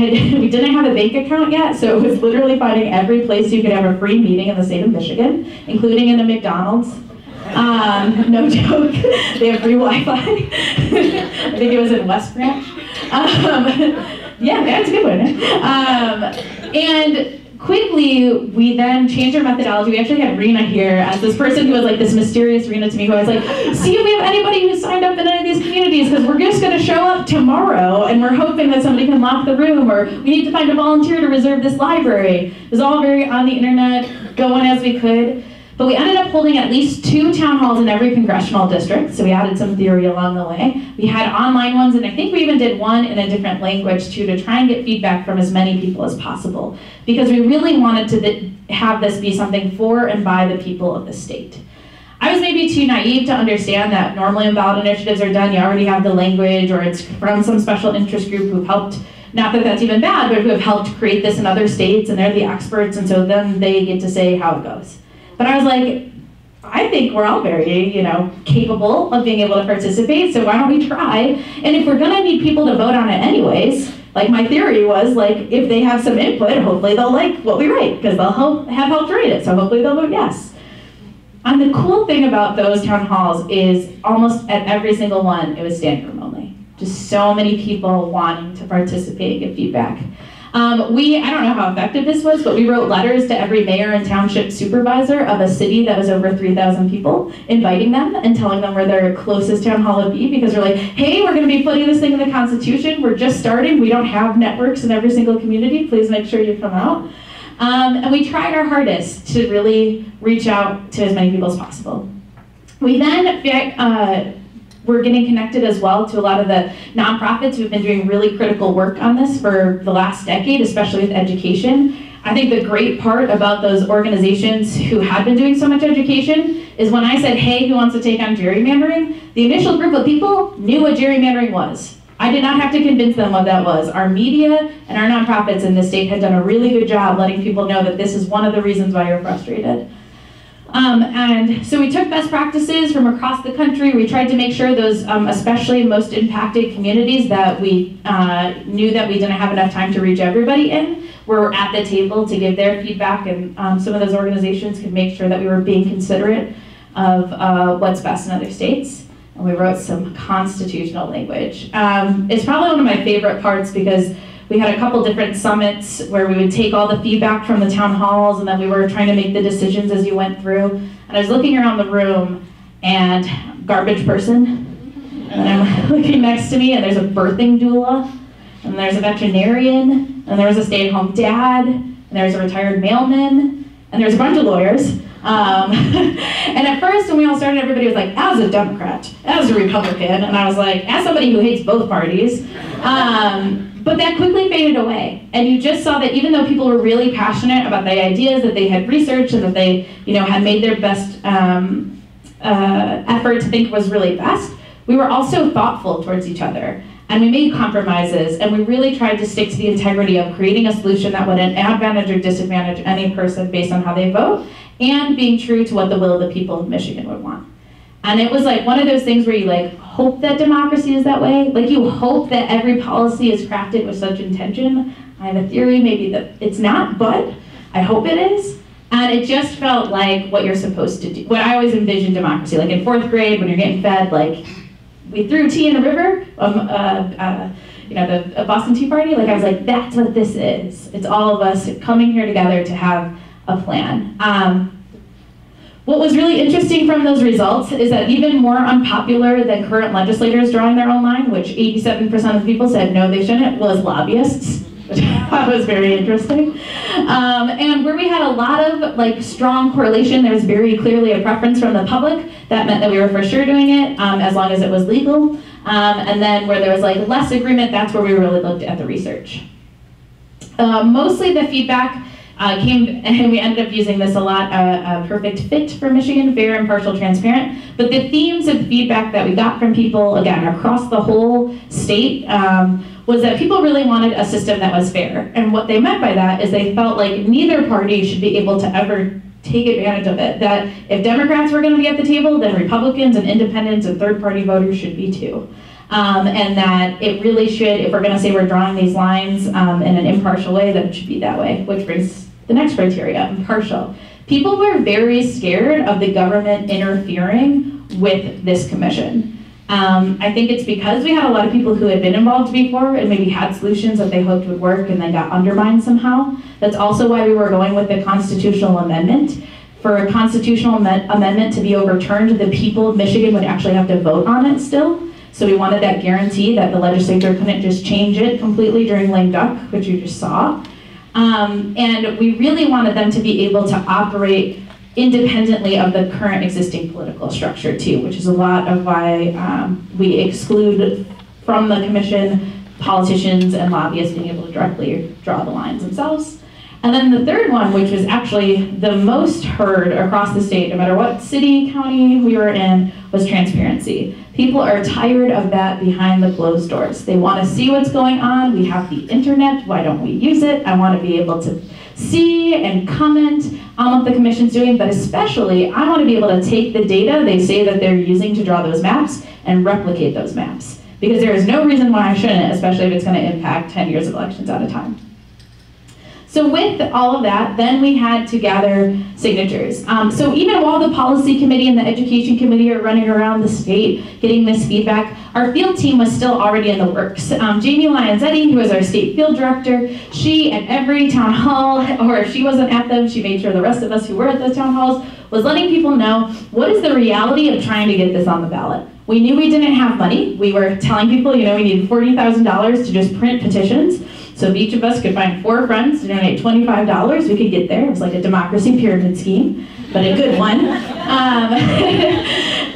didn't have a bank account yet, so it was literally finding every place you could have a free meeting in the state of Michigan, including in a McDonald's. No joke, they have free Wi-Fi. I think it was in West Branch. Yeah, that's a good one. And quickly, we then changed our methodology. We actually had Rena here as this person who was like this mysterious Rena to me, who I was like, see if we have anybody who's signed up in any of these communities, because we're just going to show up tomorrow, and we're hoping that somebody can lock the room, or we need to find a volunteer to reserve this library. It was all very on the internet, going as we could. But we ended up holding at least 2 town halls in every congressional district, so we added some theory along the way. We had online ones, and I think we even did one in a different language too, to try and get feedback from as many people as possible, because we really wanted to have this be something for and by the people of the state. I was maybe too naive to understand that normally when ballot initiatives are done, you already have the language, or it's from some special interest group who've helped, not that that's even bad, but who have helped create this in other states, and they're the experts, and so then they get to say how it goes. But I was like, I think we're all very, capable of being able to participate, so why don't we try? And if we're gonna need people to vote on it anyways, like my theory was, like, if they have some input, hopefully they'll like what we write, because they'll have helped write it, so hopefully they'll vote yes. And the cool thing about those town halls is almost at every single one, it was standing room only. Just so many people wanting to participate and give feedback. I don't know how effective this was, but we wrote letters to every mayor and township supervisor of a city that was over 3,000 people, inviting them and telling them where their closest town hall would be, because we're like, hey, we're going to be putting this thing in the Constitution. We're just starting. We don't have networks in every single community. Please make sure you come out. And we tried our hardest to really reach out to as many people as possible. We then we're getting connected as well to a lot of the nonprofits who've been doing really critical work on this for the last decade, especially with education. I think the great part about those organizations who had been doing so much education is when I said, hey, who wants to take on gerrymandering? The initial group of people knew what gerrymandering was. I did not have to convince them what that was. Our media and our nonprofits in the state had done a really good job letting people know that this is one of the reasons why you're frustrated. And so we took best practices from across the country. We tried to make sure those especially most impacted communities that we knew that we didn't have enough time to reach everybody in were at the table to give their feedback, and some of those organizations could make sure that we were being considerate of what's best in other states. And we wrote some constitutional language. It's probably one of my favorite parts, because we had a couple different summits where we would take all the feedback from the town halls, and then we were trying to make the decisions as you went through. And I was looking around the room, and garbage person, And I'm looking next to me, and there's a birthing doula, and there's a veterinarian, and there's a stay-at-home dad, and there's a retired mailman, and there's a bunch of lawyers. And at first, when we all started, everybody was like, as a Democrat, as a Republican, and I was like, as somebody who hates both parties. But that quickly faded away, and you just saw that even though people were really passionate about the ideas that they had researched and that they, had made their best effort to think was really best, we were also thoughtful towards each other. And we made compromises, and we really tried to stick to the integrity of creating a solution that wouldn't advantage or disadvantage any person based on how they vote, and being true to what the will of the people of Michigan would want. And it was like one of those things where you hope that democracy is that way. You hope that every policy is crafted with such intention. I have a theory maybe that it's not, but I hope it is. And it just felt like what you're supposed to do. What I always envisioned democracy, like in 4th grade when you're getting fed, we threw tea in the river, the Boston Tea Party. I was like, that's what this is. It's all of us coming here together to have a plan. What was really interesting from those results is that even more unpopular than current legislators drawing their own line, which 87% of people said no, they shouldn't, was lobbyists, which I thought was very interesting. And where we had a lot of strong correlation, there was very clearly a preference from the public. That meant that we were for sure doing it as long as it was legal. And then where there was less agreement, that's where we really looked at the research. Mostly the feedback came, and we ended up using this a lot, a perfect fit for Michigan, fair, impartial, transparent. But the themes of feedback that we got from people, again, across the whole state, was that people really wanted a system that was fair. And what they meant by that is they felt like neither party should be able to ever take advantage of it. That if Democrats were going to be at the table, then Republicans and independents and third-party voters should be too. And that it really should, if we're going to say we're drawing these lines in an impartial way, that it should be that way, which brings the next criteria, impartial. People were very scared of the government interfering with this commission. I think it's because we had a lot of people who had been involved before and maybe had solutions that they hoped would work and then got undermined somehow. That's also why we were going with the constitutional amendment. For a constitutional amendment to be overturned, the people of Michigan would actually have to vote on it still. So we wanted that guarantee that the legislature couldn't just change it completely during lame duck, which you just saw. And we really wanted them to be able to operate independently of the current existing political structure too, which is a lot of why we exclude from the commission politicians and lobbyists being able to directly draw the lines themselves. And then the third one, which was actually the most heard across the state, no matter what city, county we were in, was transparency. People are tired of that behind the closed doors. They want to see what's going on. We have the internet. Why don't we use it? I want to be able to see and comment on what the commission's doing, but especially I want to be able to take the data they say that they're using to draw those maps and replicate those maps. Because there is no reason why I shouldn't, especially if it's going to impact 10 years of elections at a time. So with all of that, then we had to gather signatures. So even while the policy committee and the education committee are running around the state getting this feedback, our field team was still already in the works. Jamie Lyonzetti, who was our state field director, she at every town hall, or if she wasn't at them, she made sure the rest of us who were at those town halls was letting people know what is the reality of trying to get this on the ballot. We knew we didn't have money. We were telling people, we needed $40,000 to just print petitions. So if each of us could find 4 friends to donate $25, we could get there. It was like a democracy pyramid scheme, but a good one.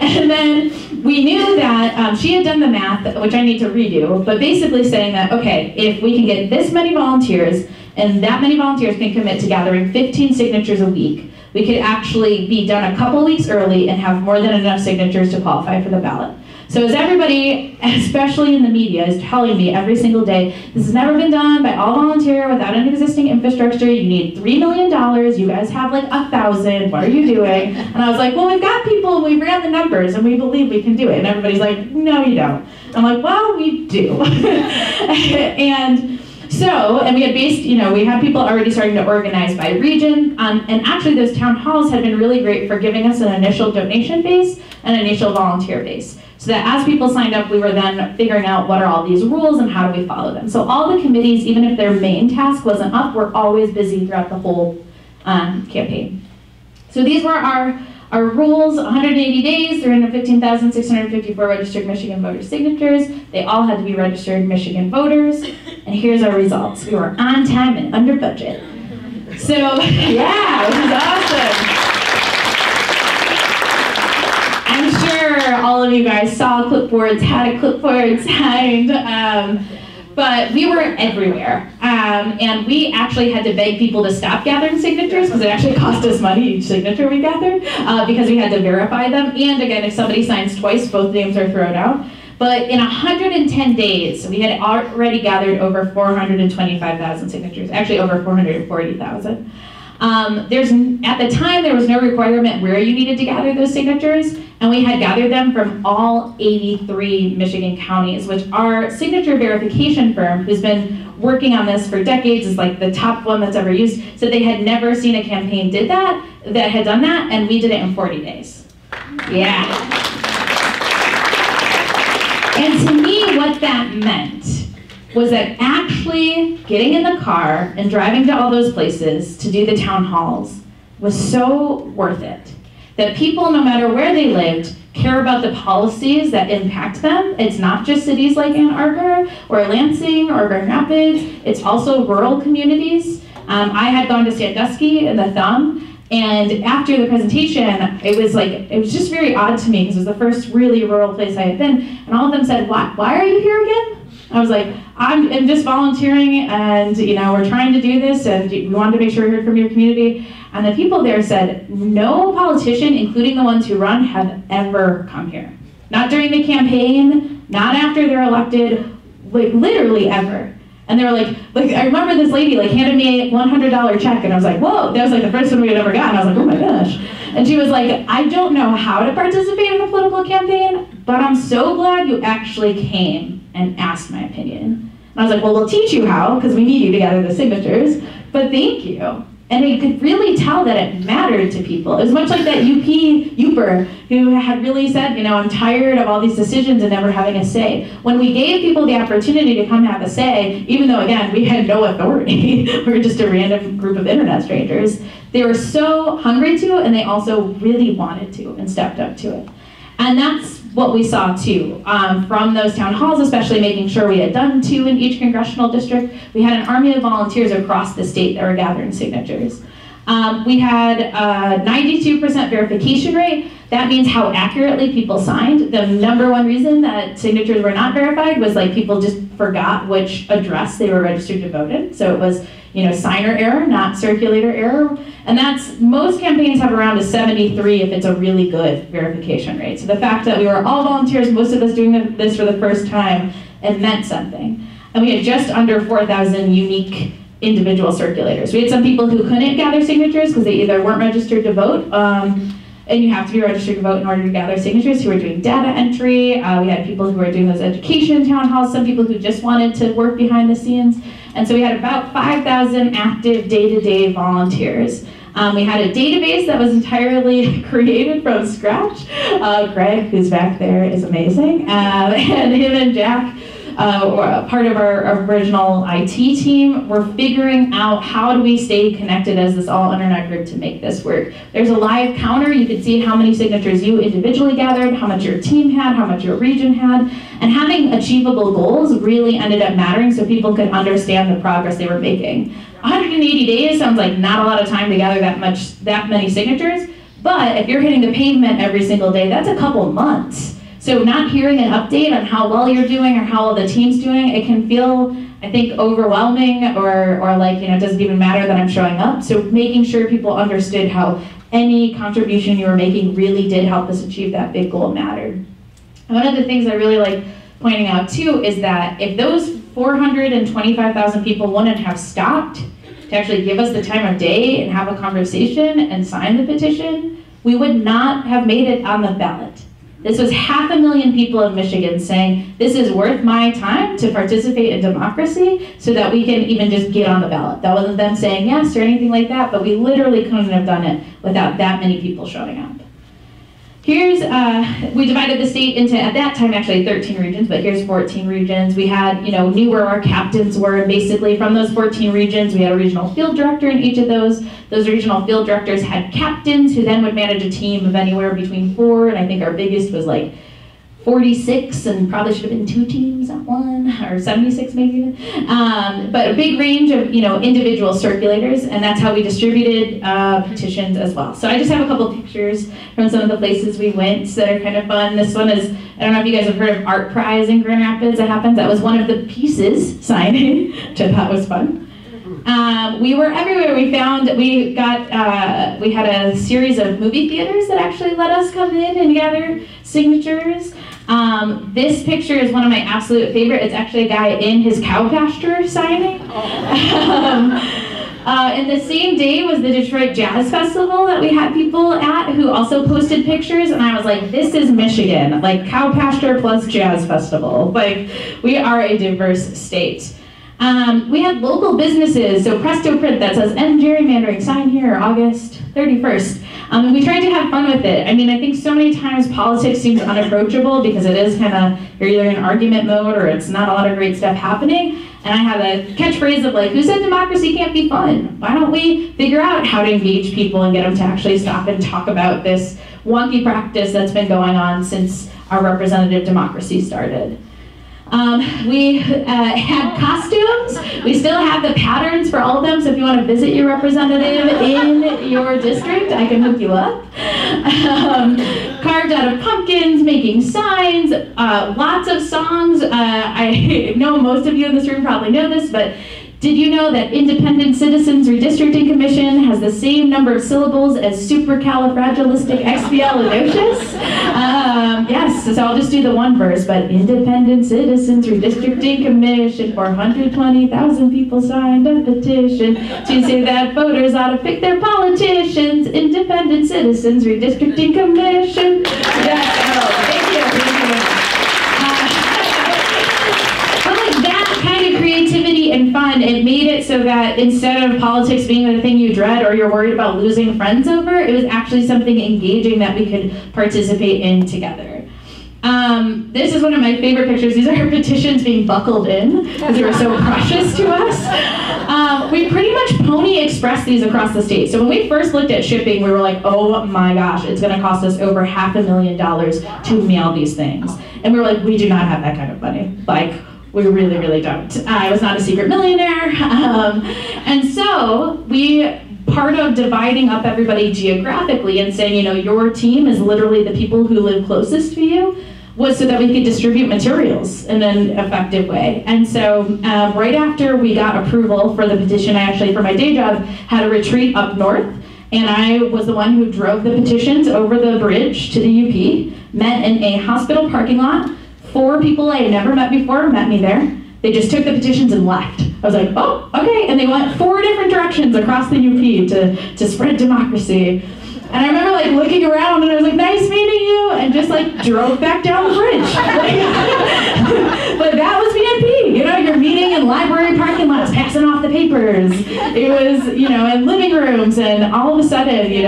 And then we knew that she had done the math, which I need to redo, but basically saying that, okay, if we can get this many volunteers, and that many volunteers can commit to gathering 15 signatures a week, we could actually be done a couple weeks early and have more than enough signatures to qualify for the ballot. So as everybody, especially in the media, is telling me every single day, this has never been done by all volunteer without an existing infrastructure, you need $3 million, you guys have like 1,000, what are you doing? And I was like, well, we've got people, we ran the numbers, and we believe we can do it. And everybody's like, no, you don't. I'm like, well, we do. And we had we had people already starting to organize by region, and actually those town halls had been really great for giving us an initial donation base and an initial volunteer base. So that as people signed up, we were then figuring out what are all these rules and how do we follow them. So all the committees, even if their main task wasn't up, were always busy throughout the whole campaign. So these were our Our rules, 180 days, 315,654 registered Michigan voter signatures. They all had to be registered Michigan voters. And here's our results. We were on time and under budget. So, yeah, which is awesome. I'm sure all of you guys saw clipboards, had a clipboard signed, but we were everywhere. And we actually had to beg people to stop gathering signatures because it actually cost us money each signature we gathered because we had to verify them. And again, if somebody signs twice, both names are thrown out. But in 110 days, we had already gathered over 425,000 signatures, actually over 440,000. At the time, there was no requirement where you needed to gather those signatures, and we had gathered them from all 83 Michigan counties, which our signature verification firm, who's been working on this for decades, is like the top one that's ever used, said they had never seen a campaign that had done that, and we did it in 40 days. Yeah. And to me, what that meant was that actually getting in the car and driving to all those places to do the town halls was so worth it. That people, no matter where they lived, care about the policies that impact them. It's not just cities like Ann Arbor or Lansing or Grand Rapids, it's also rural communities. I had gone to Sandusky and the Thumb, and after the presentation, it was just very odd to me because it was the first really rural place I had been, and all of them said, why are you here again? I was like, I'm just volunteering, and we're trying to do this, and we wanted to make sure we heard from your community. And the people there said, no politician, including the ones who run, have ever come here. Not during the campaign, not after they're elected, like literally ever. And they were like I remember this lady handed me a $100 check, and I was like, whoa, that was like the first one we had ever gotten. I was like, oh my gosh. And she was like, I don't know how to participate in a political campaign, but I'm so glad you actually came and asked my opinion. And I was like, well, we'll teach you how, because we need you to gather the signatures, but thank you. And I could really tell that it mattered to people. It was much like that Youper who had really said, I'm tired of all these decisions and never having a say. When we gave people the opportunity to come have a say, even though, again, we had no authority, we were just a random group of internet strangers, they were so hungry to, and they also really wanted to and stepped up to it. And that's what we saw too, from those town halls, especially making sure we had done 2 in each congressional district. We had an army of volunteers across the state that were gathering signatures. We had a 92% verification rate. That means how accurately people signed. The number one reason that signatures were not verified was people just forgot which address they were registered to vote in. So it was signer error, not circulator error. And most campaigns have around a 73 if it's a really good verification rate. So the fact that we were all volunteers, most of us doing this for the first time, it meant something. And we had just under 4,000 unique individual circulators. We had some people who couldn't gather signatures because they either weren't registered to vote, and you have to be registered to vote in order to gather signatures, who were doing data entry. We had people who were doing those education town halls, some people who just wanted to work behind the scenes. And so we had about 5,000 active day-to-day volunteers. We had a database that was entirely created from scratch. Greg, who's back there, is amazing. And him and Jack, part of our original IT team, we're figuring out how do we stay connected as this all-internet group to make this work. There's a live counter. You could see how many signatures you individually gathered, how much your team had, how much your region had, and having achievable goals really ended up mattering so people could understand the progress they were making. 180 days sounds like not a lot of time to gather that many signatures, but if you're hitting the pavement every single day, that's a couple months. So not hearing an update on how well you're doing or how well the team's doing, it can feel, I think, overwhelming or it doesn't even matter that I'm showing up. So making sure people understood how any contribution you were making really did help us achieve that big goal mattered. And one of the things I really like pointing out too is that if those 425,000 people wouldn't have stopped to actually give us the time of day and have a conversation and sign the petition, we would not have made it on the ballot. This was 500,000 people in Michigan saying, this is worth my time to participate in democracy so that we can even just get on the ballot. That wasn't them saying yes or anything like that, but we literally couldn't have done it without that many people showing up. Here's, we divided the state into, at that time, actually 13 regions, but here's 14 regions. We had, knew where our captains were, and basically from those 14 regions, we had a regional field director in each of those. Those regional field directors had captains who then would manage a team of anywhere between 4, and I think our biggest was like 46, and probably should have been 2 teams, not 1, or 76 maybe. But a big range of individual circulators, and that's how we distributed petitions as well. So I just have a couple pictures from some of the places we went that are kind of fun. This one is, I don't know if you guys have heard of Art Prize in Grand Rapids. That happens. That was one of the pieces signing, which I thought was fun. We were everywhere. We had a series of movie theaters that actually let us come in and gather signatures. This picture is one of my absolute favorite. It's actually a guy in his cow pasture signing. And the same day was the Detroit Jazz Festival that we had people at who also posted pictures, and I was like, this is Michigan, like cow pasture plus jazz festival. Like, we are a diverse state. We had local businesses, so Presto Print that says End Gerrymandering, sign here, August 31st. We tried to have fun with it. I mean, I think so many times politics seems unapproachable because it is kind of, you're either in argument mode or it's not a lot of great stuff happening. And I have a catchphrase of like, who said democracy can't be fun? Why don't we figure out how to engage people and get them to actually stop and talk about this wonky practice that's been going on since our representative democracy started. We had costumes. We still have the patterns for all of them, so if you want to visit your representative in your district, I can hook you up. Carved out of pumpkins, making signs, lots of songs. I know most of you in this room probably know this, but did you know that Independent Citizens Redistricting Commission has the same number of syllables as supercalifragilisticexpialidocious? Yes, so I'll just do the one verse, but Independent Citizens Redistricting Commission, 420,000 people signed a petition to say that voters ought to pick their politicians. Independent Citizens Redistricting Commission. Yes, oh, thank you. Creativity and fun, it made it so that instead of politics being the thing you dread or you're worried about losing friends over, it was actually something engaging that we could participate in together. This is one of my favorite pictures. These are her petitions being buckled in because they were so precious to us. We pretty much pony express these across the state. So when we first looked at shipping, we were like, oh my gosh, it's gonna cost us over $500,000 to mail these things. And we were like, we do not have that kind of money. Like, we really, really don't. I was not a secret millionaire. And so part of dividing up everybody geographically and saying, your team is literally the people who live closest to you, was so that we could distribute materials in an effective way. And so right after we got approval for the petition, I actually, for my day job, had a retreat up north, and I was the one who drove the petitions over the bridge to the UP, met in a hospital parking lot. 4 people I had never met before met me there. They just took the petitions and left. I was like, oh, okay. And they went 4 different directions across the UP to spread democracy. And I remember like looking around and I was like, nice meeting you, and just like drove back down the bridge. But that was BNP, you're meeting in library parking lots, passing off the papers. It was, in living rooms, and all of a sudden, we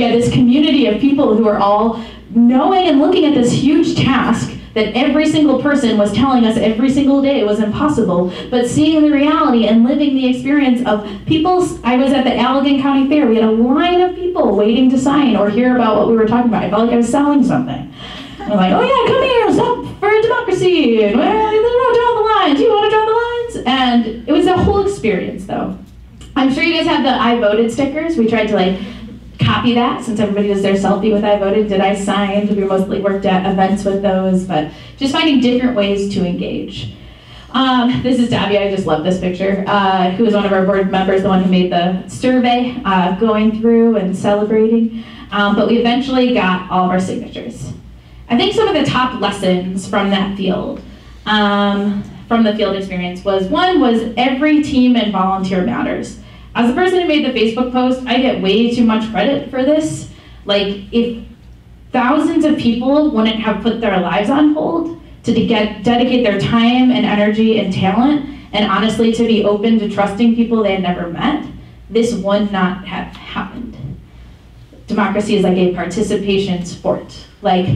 had this community of people who were all knowing and looking at this huge task that every single person was telling us every single day was impossible, but seeing the reality and living the experience of people. I was at the Allegan County Fair. We had a line of people waiting to sign or hear about what we were talking about. I felt like I was selling something. I'm like, oh yeah, come here, stop for democracy, and draw the lines, you want to draw the lines? And it was a whole experience though. I'm sure you guys have the I voted stickers. We tried to copy that since everybody does their selfie with I voted. Did I sign? We mostly worked at events with those, but just finding different ways to engage. This is Debbie, I just love this picture, who was one of our board members, the one who made the survey, going through and celebrating. But we eventually got all of our signatures. I think some of the top lessons from that field, from the field experience was every team and volunteer matters. As the person who made the Facebook post, I get way too much credit for this. If thousands of people wouldn't have put their lives on hold to dedicate their time and energy and talent, and honestly to be open to trusting people they had never met, this would not have happened. democracy is like a participation sport. Like,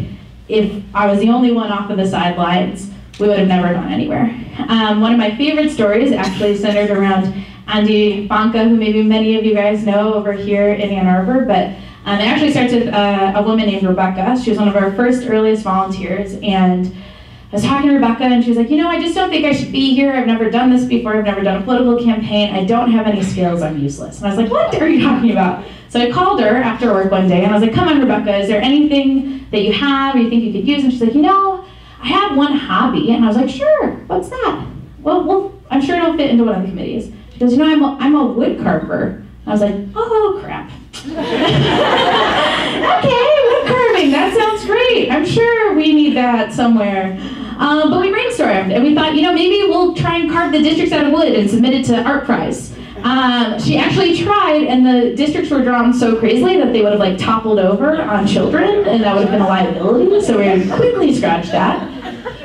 if I was the only one off of the sidelines, we would have never gone anywhere. One of my favorite stories actually centered around Andy Banca, who maybe many of you guys know over here in Ann Arbor, but it actually starts with a woman named Rebecca. She was one of our first earliest volunteers, and I was talking to Rebecca, and she was like, you know, I just don't think I should be here. I've never done this before. I've never done a political campaign. I don't have any skills. I'm useless. And I was like, what are you talking about? So I called her after work one day, and I was like, come on, Rebecca, is there anything that you have or you think you could use? And she's like, you know, I have one hobby. And I was like, sure, what's that? Well, I'm sure it'll fit into one of the committees. She goes, you know, I'm a wood carver. And I was like, oh, crap. Okay, wood carving, that sounds great. I'm sure we need that somewhere. But we brainstormed, and we thought, you know, maybe we'll try and carve the districts out of wood and submit it to Art Prize. She actually tried, and the districts were drawn so crazily that they would have like toppled over on children, and that would have been a liability, so we quickly scratched that.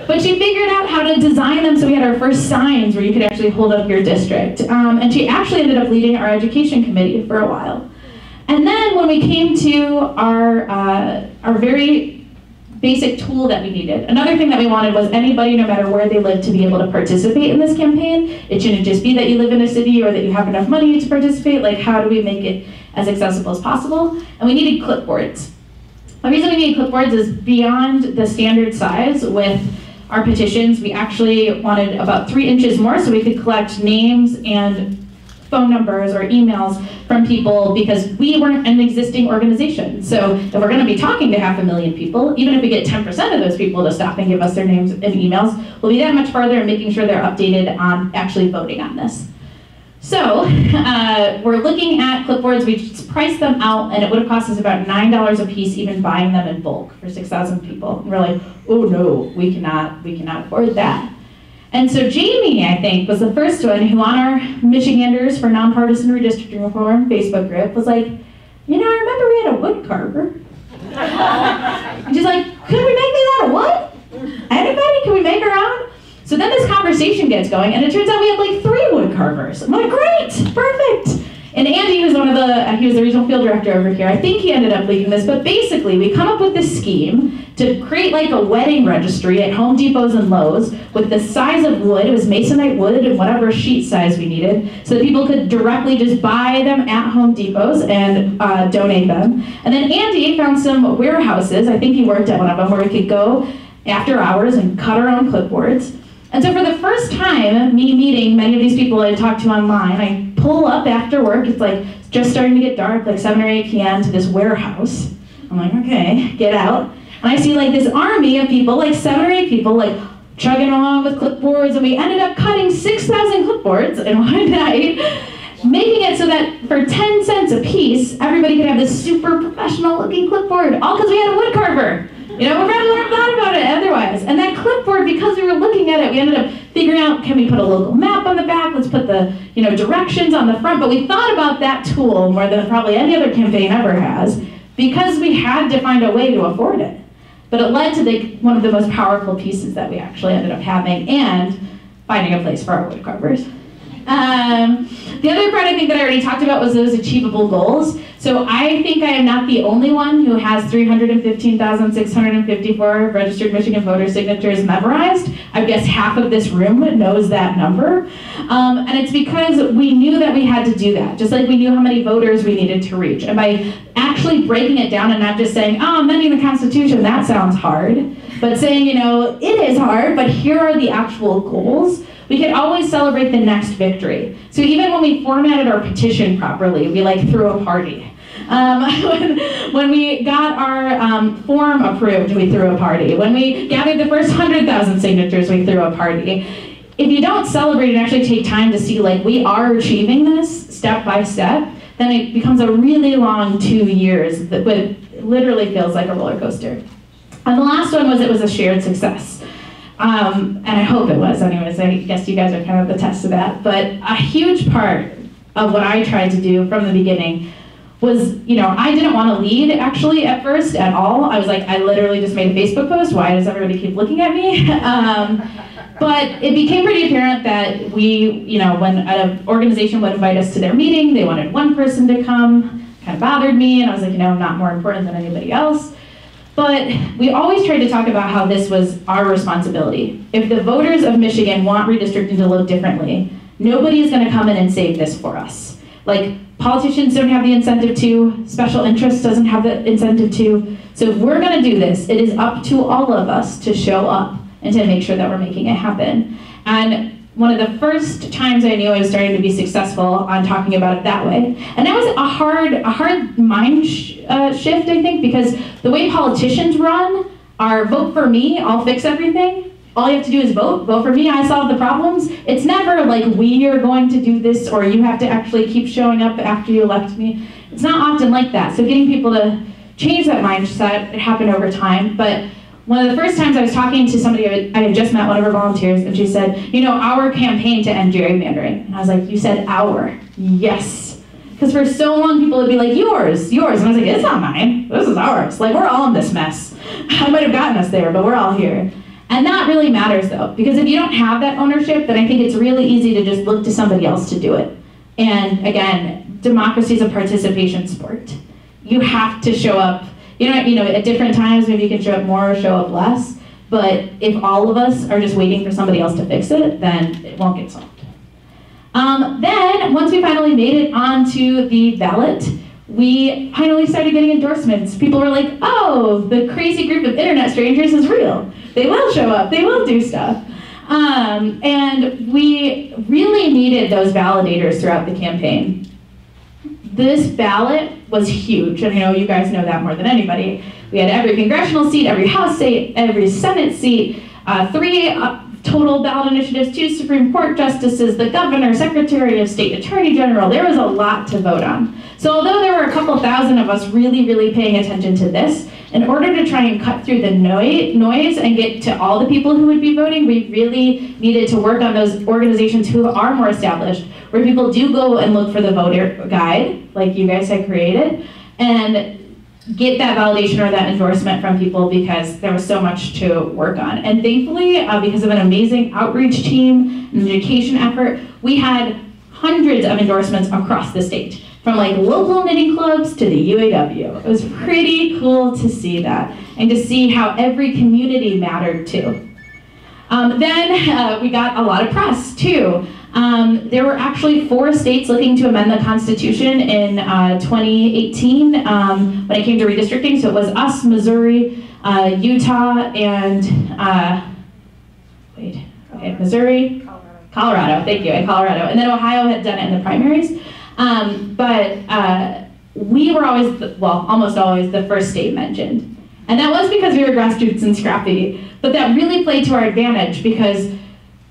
But she figured out how to design them so we had our first signs where you could actually hold up your district. And she actually ended up leading our education committee for a while. And then when we came to our very basic tool that we needed, another thing that we wanted was anybody, no matter where they live, to be able to participate in this campaign. It shouldn't just be that you live in a city or that you have enough money to participate. Like, how do we make it as accessible as possible? And we needed clipboards. The reason we needed clipboards is beyond the standard size with our petitions. We actually wanted about 3 inches more so we could collect names and phone numbers or emails from people, because we weren't an existing organization. So if we're going to be talking to 500,000 people, even if we get 10% of those people to stop and give us their names and emails, we'll be that much farther in making sure they're updated on actually voting on this. So we're looking at clipboards. We just priced them out, and it would have cost us about $9 a piece, even buying them in bulk for 6,000 people. And we're like, oh no, we cannot afford that. And so Jamie, I think, was the first one who on our Michiganders for Nonpartisan Redistricting Reform Facebook group was like, you know, I remember we had a wood carver. And she's like, could we make these out of wood? Anybody? Can we make our own? So then this conversation gets going, and it turns out we had like 3 wood carvers. I'm like, great, perfect. And Andy, who's he was the regional field director over here, I think he ended up leading this, but basically we come up with this scheme to create like a wedding registry at Home Depots and Lowe's with the size of wood. It was masonite wood and whatever sheet size we needed, so that people could directly just buy them at Home Depots and donate them. And then Andy found some warehouses, I think he worked at one of them, where we could go after hours and cut our own clipboards. And so for the first time, me meeting many of these people I talked to online, I pull up after work, it's like just starting to get dark, like 7 or 8 p.m. to this warehouse. I'm like, okay, get out. And I see like this army of people, like 7 or 8 people, like chugging along with clipboards, and we ended up cutting 6,000 clipboards in one night, making it so that for 10 cents a piece, everybody could have this super professional looking clipboard, all because we had a wood carver. You know, we probably wouldn't have thought about it otherwise. And that clipboard, because we were looking at it, we ended up figuring out, can we put a local map on the back? Let's put the, you know, directions on the front. But we thought about that tool more than probably any other campaign ever has, because we had to find a way to afford it. But it led to one of the most powerful pieces that we actually ended up having, and finding a place for our wood carvers. The other part I think that I already talked about was those achievable goals. So I think I am not the only one who has 315,654 registered Michigan voter signatures memorized. I guess half of this room knows that number. And it's because we knew that we had to do that, just like we knew how many voters we needed to reach. And by actually breaking it down and not just saying, oh, amending the Constitution, that sounds hard, but saying, you know, it is hard, but here are the actual goals, we could always celebrate the next victory. So even when we formatted our petition properly, we like threw a party. When we got our form approved, we threw a party. When we gathered the first 100,000 signatures, we threw a party. If you don't celebrate and actually take time to see like we are achieving this step by step, then it becomes a really long 2 years that literally feels like a roller coaster. And the last one was, it was a shared success. And I hope it was anyways. I guess you guys are kind of the test of that. But a huge part of what I tried to do from the beginning was, you know, I didn't want to lead actually at first at all. I was like, I literally just made a Facebook post. Why does everybody keep looking at me? But it became pretty apparent that we, you know, when an organization would invite us to their meeting, they wanted one person to come. kind of bothered me, and I was like, I'm not more important than anybody else. But we always tried to talk about how this was our responsibility. If the voters of Michigan want redistricting to look differently, nobody is going to come in and save this for us. Like, politicians don't have the incentive to, special interest doesn't have the incentive to. So if we're going to do this, it is up to all of us to show up and to make sure that we're making it happen. And one of the first times I knew I was starting to be successful on talking about it that way. And that was a hard mind shift, I think, because the way politicians run are vote for me, I'll fix everything. All you have to do is vote for me, I solve the problems. It's never like we are going to do this or you have to actually keep showing up after you elect me. It's not often like that. So getting people to change that mindset, it happened over time. But one of the first times I was talking to somebody, I had just met one of our volunteers, and she said, our campaign to end gerrymandering. And I was like, you said our? Yes. Because for so long people would be like, yours. And I was like, it's not mine, this is ours. Like, we're all in this mess. I might have gotten us there, but we're all here. And that really matters though, because if you don't have that ownership, then I think it's really easy to just look to somebody else to do it. And again, democracy is a participation sport. You have to show up. At different times, maybe you can show up more or show up less, but if all of us are just waiting for somebody else to fix it, then it won't get solved. Then, once we finally made it onto the ballot, we finally started getting endorsements. People were like, oh, the crazy group of internet strangers is real. They will show up, they will do stuff. And we really needed those validators throughout the campaign. This ballot was huge, and I know you guys know that more than anybody. We had every congressional seat, every House seat, every Senate seat, 3 total ballot initiatives, 2 Supreme Court justices, the governor, Secretary of State, Attorney General. There was a lot to vote on. So although there were a couple thousand of us really paying attention to this, in order to try and cut through the noise and get to all the people who would be voting, we really needed to work on those organizations who are more established, where people do go and look for the voter guide, like you guys had created, and get that validation or that endorsement from people, because there was so much to work on. And thankfully, because of an amazing outreach team and education effort, we had hundreds of endorsements across the state, from like local knitting clubs to the UAW. It was pretty cool to see that, and to see how every community mattered too. Then we got a lot of press too. There were actually 4 states looking to amend the Constitution in 2018 when it came to redistricting. So it was us, Missouri, Utah, and Missouri, Colorado, thank you, and Colorado. And then Ohio had done it in the primaries. But we were always, almost always the first state mentioned. And that was because we were grassroots and scrappy, but that really played to our advantage, because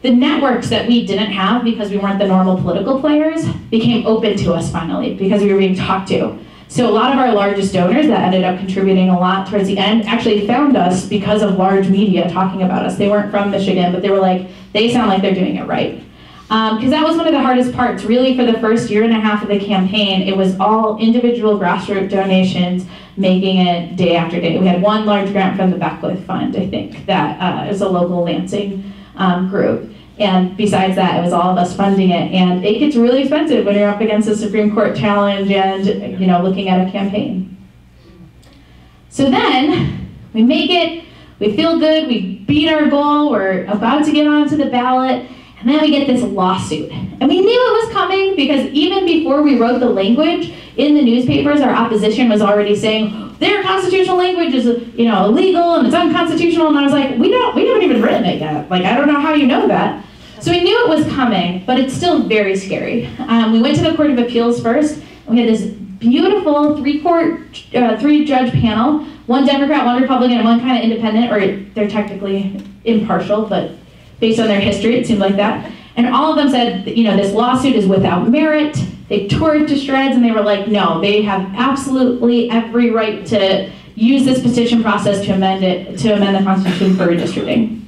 the networks that we didn't have, because we weren't the normal political players, became open to us finally, because we were being talked to. So a lot of our largest donors that ended up contributing a lot towards the end actually found us because of large media talking about us. They weren't from Michigan, but they were like, they sound like they're doing it right. Because that was one of the hardest parts. Really, for the first 1.5 years of the campaign, it was all individual grassroots donations, making it day after day. We had one large grant from the Beckwith Fund, I think, that is a local Lansing group. And besides that, it was all of us funding it. And it gets really expensive when you're up against a Supreme Court challenge and looking at a campaign. So then, we make it, we feel good, we beat our goal, we're about to get onto the ballot, and then we get this lawsuit. And we knew it was coming, because even before we wrote the language in the newspapers, our opposition was already saying, their constitutional language is illegal and it's unconstitutional. And I was like, we haven't even written it yet. Like, I don't know how you know that. So we knew it was coming, but it's still very scary. We went to the Court of Appeals first, and we had this beautiful 3-judge panel, 1 Democrat, 1 Republican, and 1 kind of independent, or they're technically impartial, but based on their history, it seemed like that. And all of them said, this lawsuit is without merit. They tore it to shreds, and they were like, no, they have absolutely every right to use this petition process to amend the Constitution for redistricting.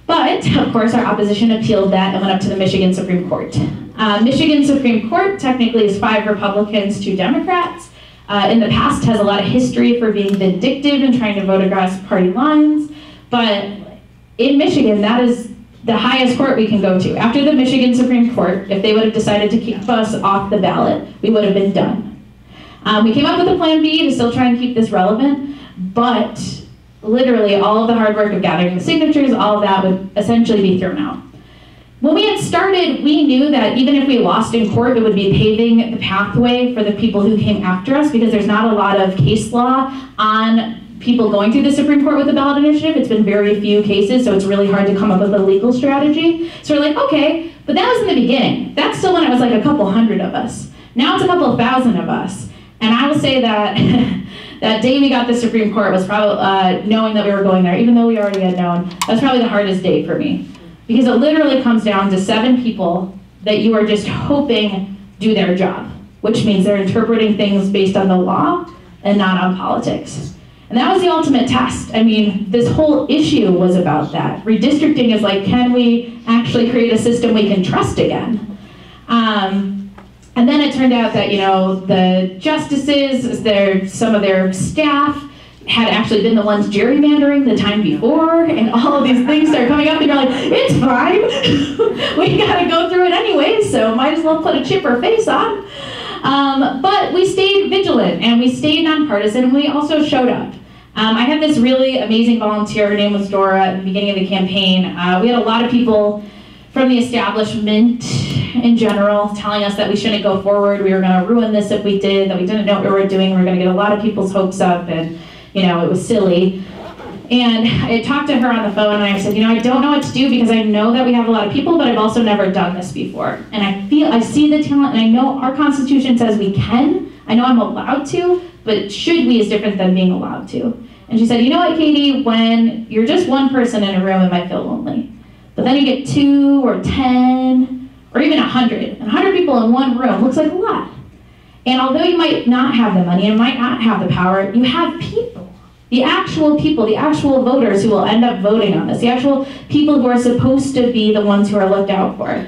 But, of course, our opposition appealed that and went up to the Michigan Supreme Court. Michigan Supreme Court technically is 5 Republicans, 2 Democrats. In the past has a lot of history for being vindictive and trying to vote across party lines. But in Michigan, that is the highest court we can go to. After the Michigan Supreme Court, if they would have decided to keep us off the ballot, we would have been done. We came up with a plan B to still try and keep this relevant, but literally all of the hard work of gathering the signatures, all of that would essentially be thrown out. When we had started, we knew that even if we lost in court, it would be paving the pathway for the people who came after us, because there's not a lot of case law on people going through the Supreme Court with a ballot initiative. It's been very few cases, so it's really hard to come up with a legal strategy. So we're like, okay, but that was in the beginning. That's still when it was like a couple hundred of us. Now it's a couple of thousand of us. And I will say that that day we got the Supreme Court was probably, knowing that we were going there, even though we already had known, that was probably the hardest day for me. Because it literally comes down to 7 people that you are just hoping do their job, which means they're interpreting things based on the law and not on politics. And that was the ultimate test. I mean, this whole issue was about that. Redistricting is like, can we actually create a system we can trust again? And then it turned out that, you know, the justices, some of their staff had actually been the ones gerrymandering the time before, and all of these things start coming up, and you're like, it's fine. We gotta go through it anyway, so might as well put a chip or face on. But we stayed vigilant, and we stayed nonpartisan, and we also showed up. I had this really amazing volunteer, her name was Dora, at the beginning of the campaign. We had a lot of people from the establishment in general telling us that we shouldn't go forward, we were gonna ruin this if we did, that we didn't know what we were doing, we were gonna get a lot of people's hopes up, and you know, it was silly. And I talked to her on the phone and I said, you know, I don't know what to do because I know that we have a lot of people, but I've also never done this before. And I see the talent, and I know our Constitution says we can. I know I'm allowed to, but should we is different than being allowed to. And she said, you know what, Katie, when you're just one person in a room, it might feel lonely. But then you get 2 or 10 or even 100. And 100 people in one room looks like a lot. And although you might not have the money and might not have the power, you have people, the actual voters who will end up voting on this, the actual people who are supposed to be the ones who are looked out for.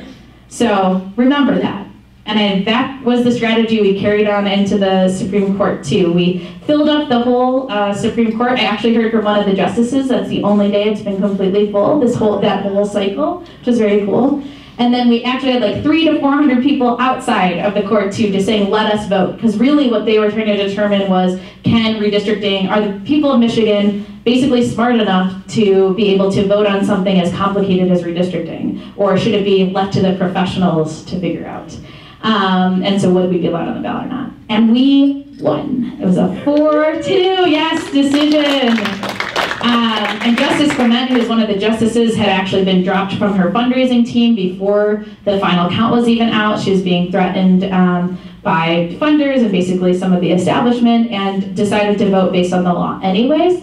So remember that. And that was the strategy we carried on into the Supreme Court too. We filled up the whole Supreme Court. I actually heard from one of the justices, that's the only day it's been completely full, that whole cycle, which was very cool. And then we actually had like 300 to 400 people outside of the court too, just saying, let us vote. Because really what they were trying to determine was, are the people of Michigan basically smart enough to be able to vote on something as complicated as redistricting? Or should it be left to the professionals to figure out? And so would we be allowed on the ballot or not? And we won. It was a 4-2 yes decision. And Justice Clement, who is one of the justices, had actually been dropped from her fundraising team before the final count was even out. She was being threatened by funders and basically some of the establishment, and decided to vote based on the law anyways.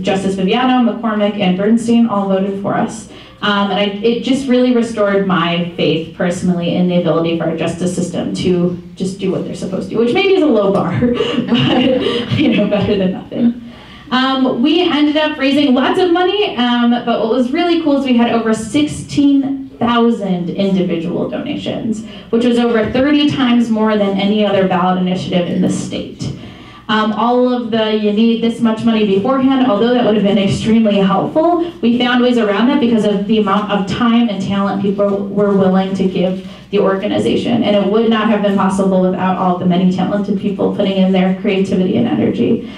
Justice Viviano, McCormick, and Bernstein all voted for us. It just really restored my faith personally in the ability for our justice system to just do what they're supposed to do, which maybe is a low bar, but you know, better than nothing. We ended up raising lots of money, but what was really cool is we had over 16,000 individual donations, which was over 30 times more than any other ballot initiative in the state. All of the you need this much money beforehand, although that would have been extremely helpful, we found ways around that because of the amount of time and talent people were willing to give the organization. And it would not have been possible without all the many talented people putting in their creativity and energy.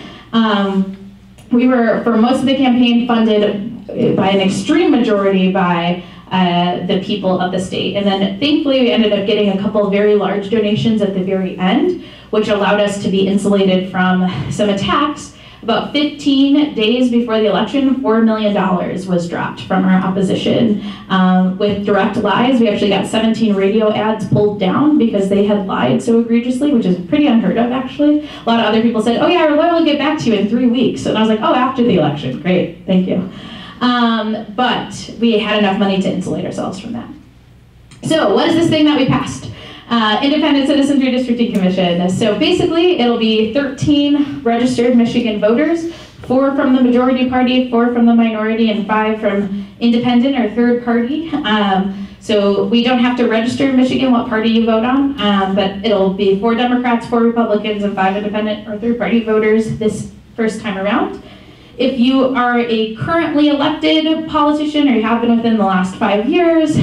We were, for most of the campaign, funded by an extreme majority by the people of the state. And then thankfully we ended up getting a couple of very large donations at the very end, which allowed us to be insulated from some attacks. About 15 days before the election, $4 million was dropped from our opposition with direct lies. We actually got 17 radio ads pulled down because they had lied so egregiously, which is pretty unheard of actually. A lot of other people said, oh yeah, our lawyer will get back to you in 3 weeks. And I was like, oh, after the election, great, thank you. But we had enough money to insulate ourselves from that. So what is this thing that we passed? Independent Citizens Redistricting Commission. So basically, it'll be 13 registered Michigan voters, 4 from the majority party, 4 from the minority, and 5 from independent or third party. So we don't have to register in Michigan what party you vote on, but it'll be 4 Democrats, 4 Republicans, and 5 independent or third party voters this first time around. If you are a currently elected politician or you have been within the last 5 years,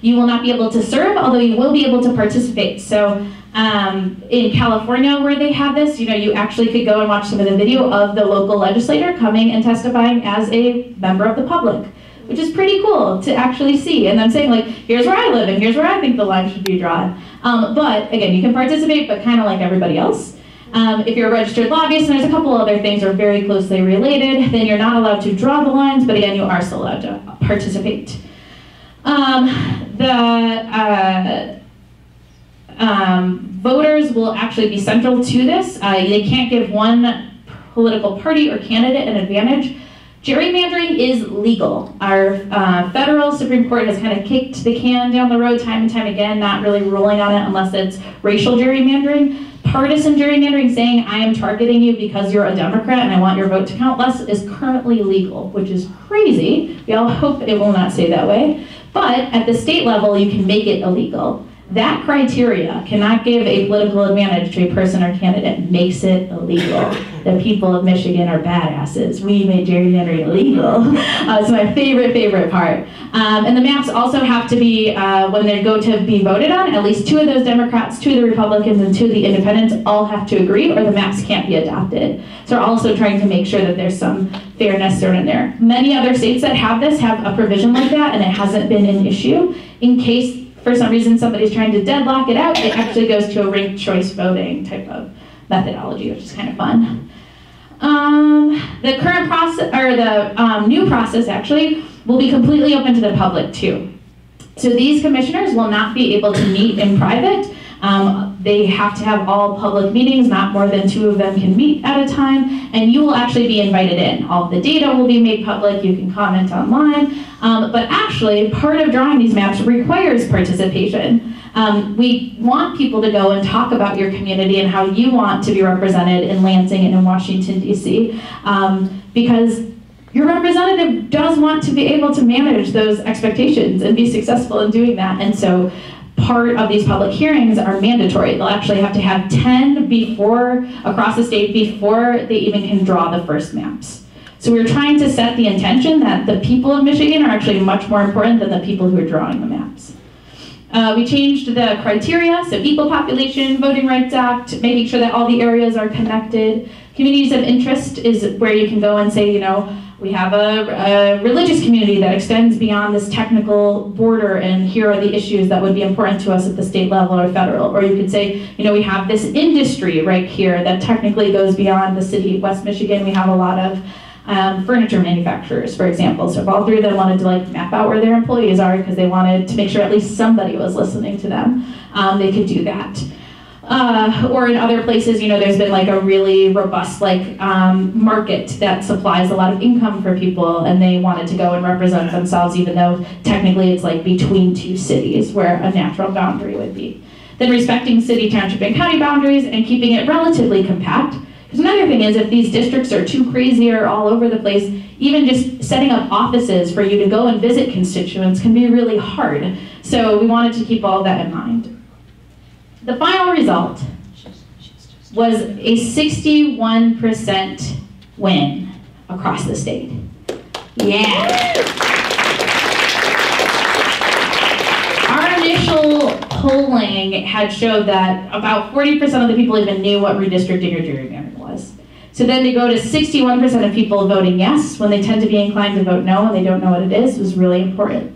you will not be able to serve, although you will be able to participate. So In California, where they have this, you actually could go and watch some of the video of the local legislator coming and testifying as a member of the public, which is pretty cool to actually see, and then saying, like, here's where I live and here's where I think the line should be drawn. But again, you can participate, but kind of like everybody else. If you're a registered lobbyist, and there's a couple other things that are very closely related, then you're not allowed to draw the lines, but again, you are still allowed to participate. Voters will actually be central to this. They can't give one political party or candidate an advantage. Gerrymandering is legal. Our federal Supreme Court has kind of kicked the can down the road time and time again, not really ruling on it unless it's racial gerrymandering. Partisan gerrymandering, saying I am targeting you because you're a Democrat and I want your vote to count less, is currently legal, which is crazy. We all hope it will not stay that way. But at the state level, you can make it illegal. That criteria cannot give a political advantage to a person or candidate, makes it illegal. The people of Michigan are badasses. We made gerrymandering illegal. It's my favorite part. And the maps also have to be, when they go to be voted on, at least 2 of those Democrats, 2 of the Republicans, and 2 of the Independents all have to agree, or the maps can't be adopted. So we're also trying to make sure that there's some fairness thrown in there. Many other states that have this have a provision like that, and it hasn't been an issue. In case for some reason somebody's trying to deadlock it out, it actually goes to a ranked choice voting type of methodology, which is kind of fun. The current process, or the new process actually, will be completely open to the public too. So these commissioners will not be able to meet in private. They have to have all public meetings, not more than 2 of them can meet at a time, and you will actually be invited in. All of the data will be made public, you can comment online, but actually part of drawing these maps requires participation. We want people to go and talk about your community and how you want to be represented in Lansing and in Washington, D.C., because your representative does want to be able to manage those expectations and be successful in doing that. And so part of these public hearings are mandatory. They'll actually have to have 10 across the state before they even can draw the first maps. So we're trying to set the intention that the people of Michigan are actually much more important than the people who are drawing the maps. We changed the criteria, so Equal Population, Voting Rights Act, making sure that all the areas are connected. Communities of interest is where you can go and say, we have a religious community that extends beyond this technical border, and here are the issues that would be important to us at the state level or federal. Or you could say, we have this industry right here that technically goes beyond the city of West Michigan. We have a lot of furniture manufacturers, for example. So if all 3 of them wanted to map out where their employees are because they wanted to make sure at least somebody was listening to them, they could do that. Or in other places, there's been a really robust market that supplies a lot of income for people, and they wanted to go and represent themselves, even though technically it's between 2 cities where a natural boundary would be. Then respecting city, township, and county boundaries and keeping it relatively compact. Because another thing is, if these districts are too crazy or all over the place, even just setting up offices for you to go and visit constituents can be really hard. So we wanted to keep all that in mind. The final result was a 61% win across the state. Yeah. Our initial polling had showed that about 40% of the people even knew what redistricting or gerrymandering was. So then to go to 61% of people voting yes, when they tend to be inclined to vote no and they don't know what it is, was really important.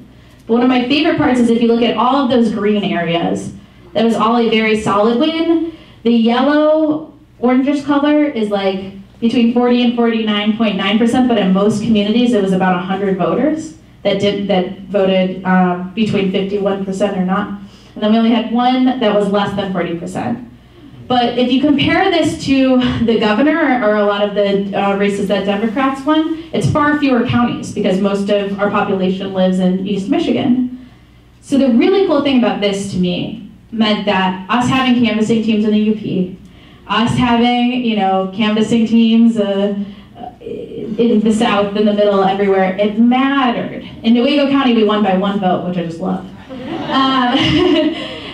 But one of my favorite parts is if you look at all of those green areas, that was all a very solid win. The yellow, orangish color is between 40 and 49.9%, but in most communities it was about 100 voters that voted between 51% or not. And then we only had 1 that was less than 40%. But if you compare this to the governor or a lot of the races that Democrats won, it's far fewer counties because most of our population lives in East Michigan. So the really cool thing about this to me meant that us having canvassing teams in the UP, us having, canvassing teams in the South, in the middle, everywhere, it mattered. In Newaygo County, we won by 1 vote, which I just love.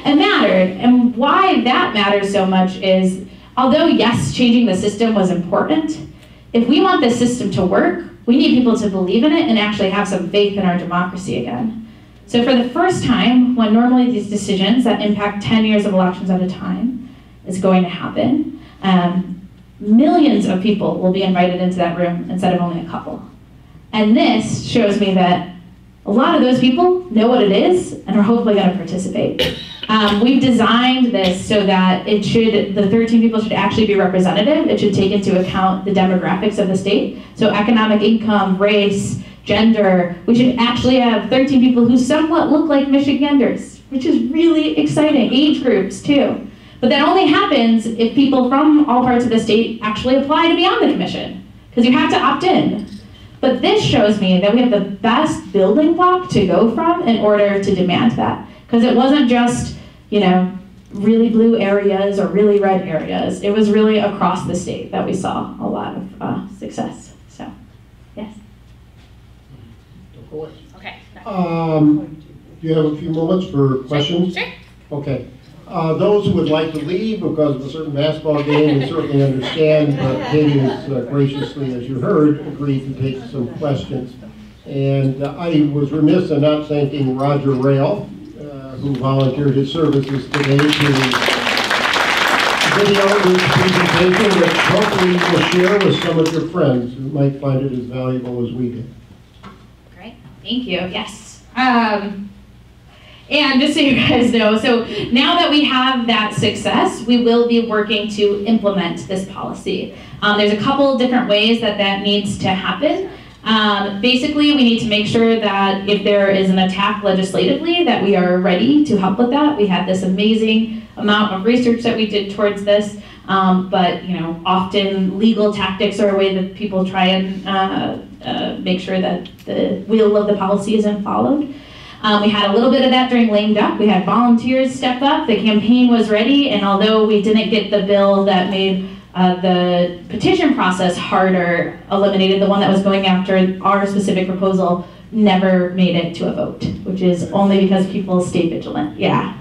It mattered, and why that matters so much is, although yes, changing the system was important, if we want this system to work, we need people to believe in it and actually have some faith in our democracy again. So for the first time, when normally these decisions that impact 10 years of elections at a time is going to happen, millions of people will be invited into that room instead of only a couple. And this shows me that a lot of those people know what it is and are hopefully going to participate. We've designed this so that the 13 people should actually be representative. It should take into account the demographics of the state. So economic income, race, gender. We should actually have 13 people who somewhat look like Michiganders, which is really exciting. Age groups too. But that only happens if people from all parts of the state actually apply to be on the commission, because you have to opt in. But this shows me that we have the best building block to go from in order to demand that. Because it wasn't just, really blue areas or really red areas. It was really across the state that we saw a lot of success. So, yes. Okay. Do you have a few moments for questions? Sure. Okay. Those who would like to leave because of a certain basketball game, we certainly understand, but Katie has graciously, as you heard, agreed to take some questions. And I was remiss in not thanking Roger Rayle, who volunteered his services today to video this presentation, which hopefully you will share with some of your friends who might find it as valuable as we did. Great, thank you, yes. And just so you guys know, so now that we have that success, we will be working to implement this policy. There's a couple different ways that needs to happen. Basically, we need to make sure that if there is an attack legislatively, that we are ready to help with that. We had this amazing amount of research that we did towards this, but often legal tactics are a way that people try and make sure that the wheel of the policy isn't followed. We had a little bit of that during Lame Duck. We had volunteers step up, the campaign was ready, and although we didn't get the bill that made the petition process harder, eliminated the one that was going after our specific proposal, never made it to a vote, which is only because people stay vigilant, yeah.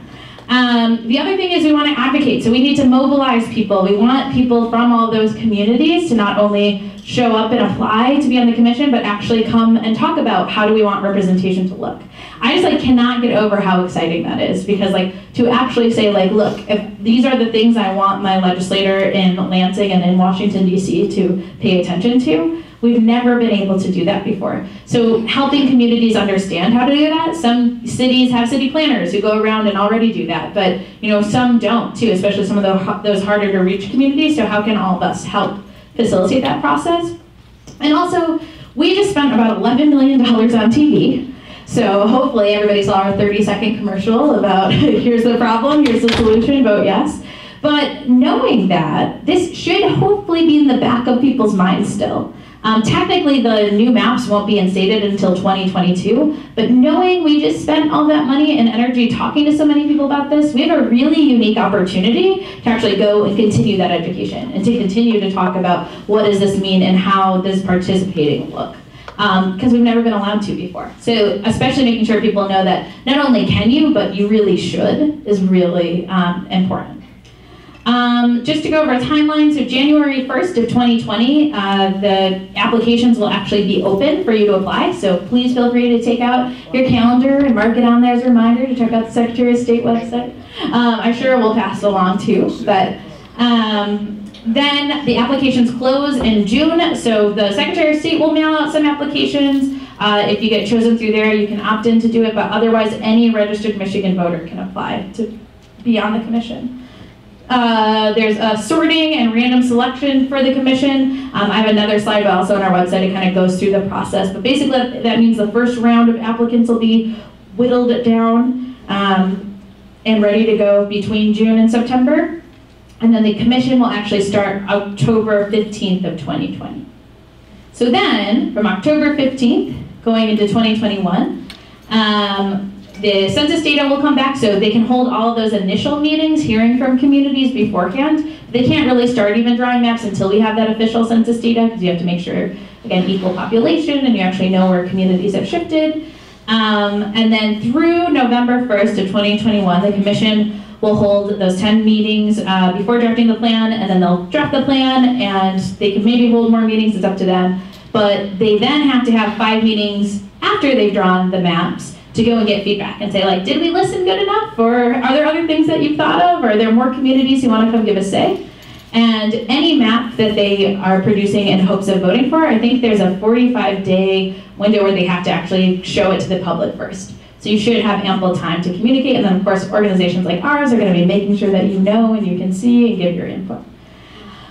The other thing is we want to advocate, so we need to mobilize people. We want people from all those communities to not only show up and apply to be on the commission, but actually come and talk about how do we want representation to look. I just cannot get over how exciting that is, because to actually say look, if these are the things I want my legislator in Lansing and in Washington DC to pay attention to, we've never been able to do that before. So helping communities understand how to do that. Some cities have city planners who go around and already do that, but some don't too, especially some of those harder to reach communities. So how can all of us help facilitate that process? And also, we just spent about $11 million on TV. So hopefully everybody saw our 30-second commercial about here's the problem, here's the solution, vote yes. But knowing that, this should hopefully be in the back of people's minds still. Technically, the new maps won't be instated until 2022, but knowing we just spent all that money and energy talking to so many people about this, we have a really unique opportunity to actually go and continue that education and to continue to talk about what does this mean and how does participating look. Because we've never been allowed to before. So especially making sure people know that not only can you, but you really should is really important. Just to go over a timeline, so January 1st of 2020, the applications will actually be open for you to apply, so please feel free to take out your calendar and mark it on there as a reminder to check out the Secretary of State website. I'm sure we'll pass it along too, but then the applications close in June, so the Secretary of State will mail out some applications. If you get chosen through there, you can opt in to do it, but otherwise any registered Michigan voter can apply to be on the commission. There's a sorting and random selection for the commission. I have another slide, but also on our website it kind of goes through the process. But basically that means the first round of applicants will be whittled down and ready to go between June and September. And then the commission will actually start October 15th of 2020. So then, from October 15th going into 2021, the census data will come back, so they can hold all of those initial meetings, hearing from communities beforehand. They can't really start even drawing maps until we have that official census data, because you have to make sure, again, equal population, and you actually know where communities have shifted. And then through November 1st of 2021, the commission will hold those 10 meetings before drafting the plan, and then they'll draft the plan, and they can maybe hold more meetings, it's up to them. But they then have to have 5 meetings after they've drawn the maps to go and get feedback and say, like, did we listen good enough? Or are there other things that you've thought of? Or are there more communities who want to come give a say? And any map that they are producing in hopes of voting for, I think there's a 45-day window where they have to actually show it to the public first. So you should have ample time to communicate, and then of course organizations like ours are going to be making sure that you know and you can see and give your input.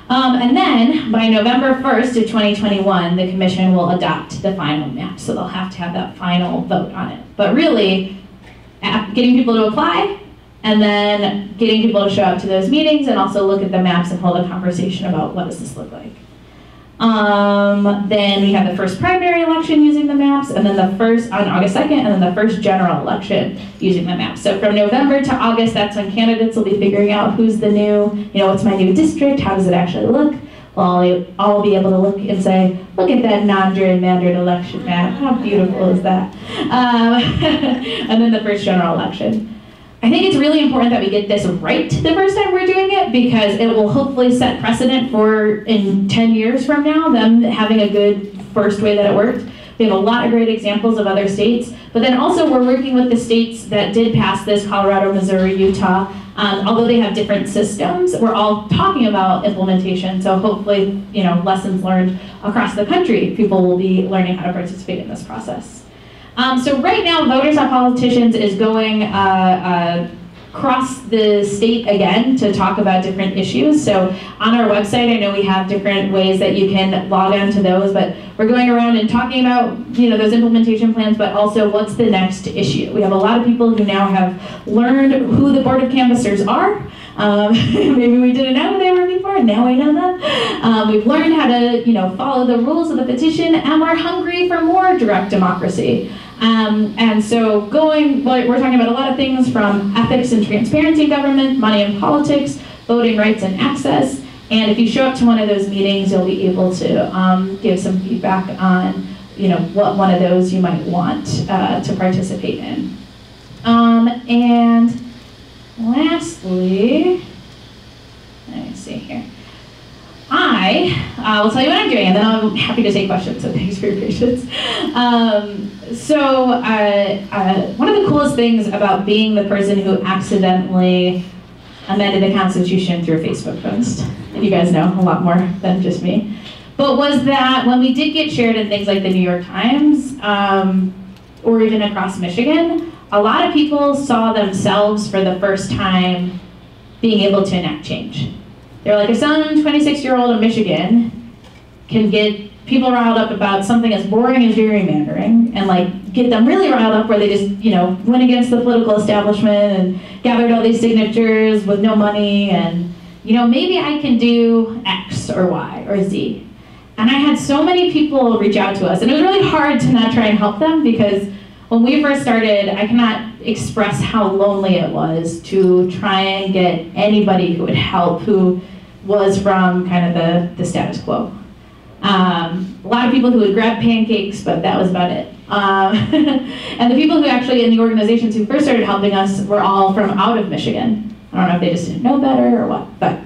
And then by November 1st of 2021, the commission will adopt the final map, so they'll have to have that final vote on it. But really, getting people to apply, and then getting people to show up to those meetings and also look at the maps and hold a conversation about what does this look like. Then we have the first primary election using the maps, and then the first on August 2nd, and then the first general election using the maps. So from November to August, that's when candidates will be figuring out who's the new, what's my new district, how does it actually look? Well, I'll be able to look and say, look at that non-gerrymandered election map, how beautiful is that? And then the first general election. I think it's really important that we get this right the first time we're doing it, because it will hopefully set precedent for, in 10 years from now, them having a good first way that it worked. We have a lot of great examples of other states, but then also we're working with the states that did pass this, Colorado, Missouri, Utah. Although they have different systems, we're all talking about implementation, so hopefully, lessons learned across the country, people will be learning how to participate in this process. So right now, Voters Not Politicians is going across the state again to talk about different issues. So on our website, I know we have different ways that you can log on to those, but we're going around and talking about those implementation plans, but also what's the next issue. We have a lot of people who now have learned who the Board of Canvassers are. Maybe we didn't know who they were before, and now we know them. We've learned how to follow the rules of the petition, and we're hungry for more direct democracy. And so we're talking about a lot of things from ethics and transparency in government, money in politics, voting rights and access. And if you show up to one of those meetings, you'll be able to give some feedback on what one of those you might want to participate in. And lastly, let me see here. I will tell you what I'm doing, and then I'm happy to take questions, so thanks for your patience. One of the coolest things about being the person who accidentally amended the Constitution through a Facebook post, and you guys know a lot more than just me, but was that when we did get shared in things like the New York Times, or even across Michigan, a lot of people saw themselves for the first time being able to enact change. They're like, if some 26-year-old in Michigan can get people riled up about something as boring as gerrymandering, and get them really riled up where they just, went against the political establishment and gathered all these signatures with no money, and, maybe I can do X or Y or Z. And I had so many people reach out to us, and it was really hard to not try and help them, because when we first started, I cannot express how lonely it was to try and get anybody who would help who was from kind of the status quo. A lot of people who would grab pancakes, but that was about it. And the people who actually, in the organizations who first started helping us, were all from out of Michigan. I don't know if they just didn't know better or what, but.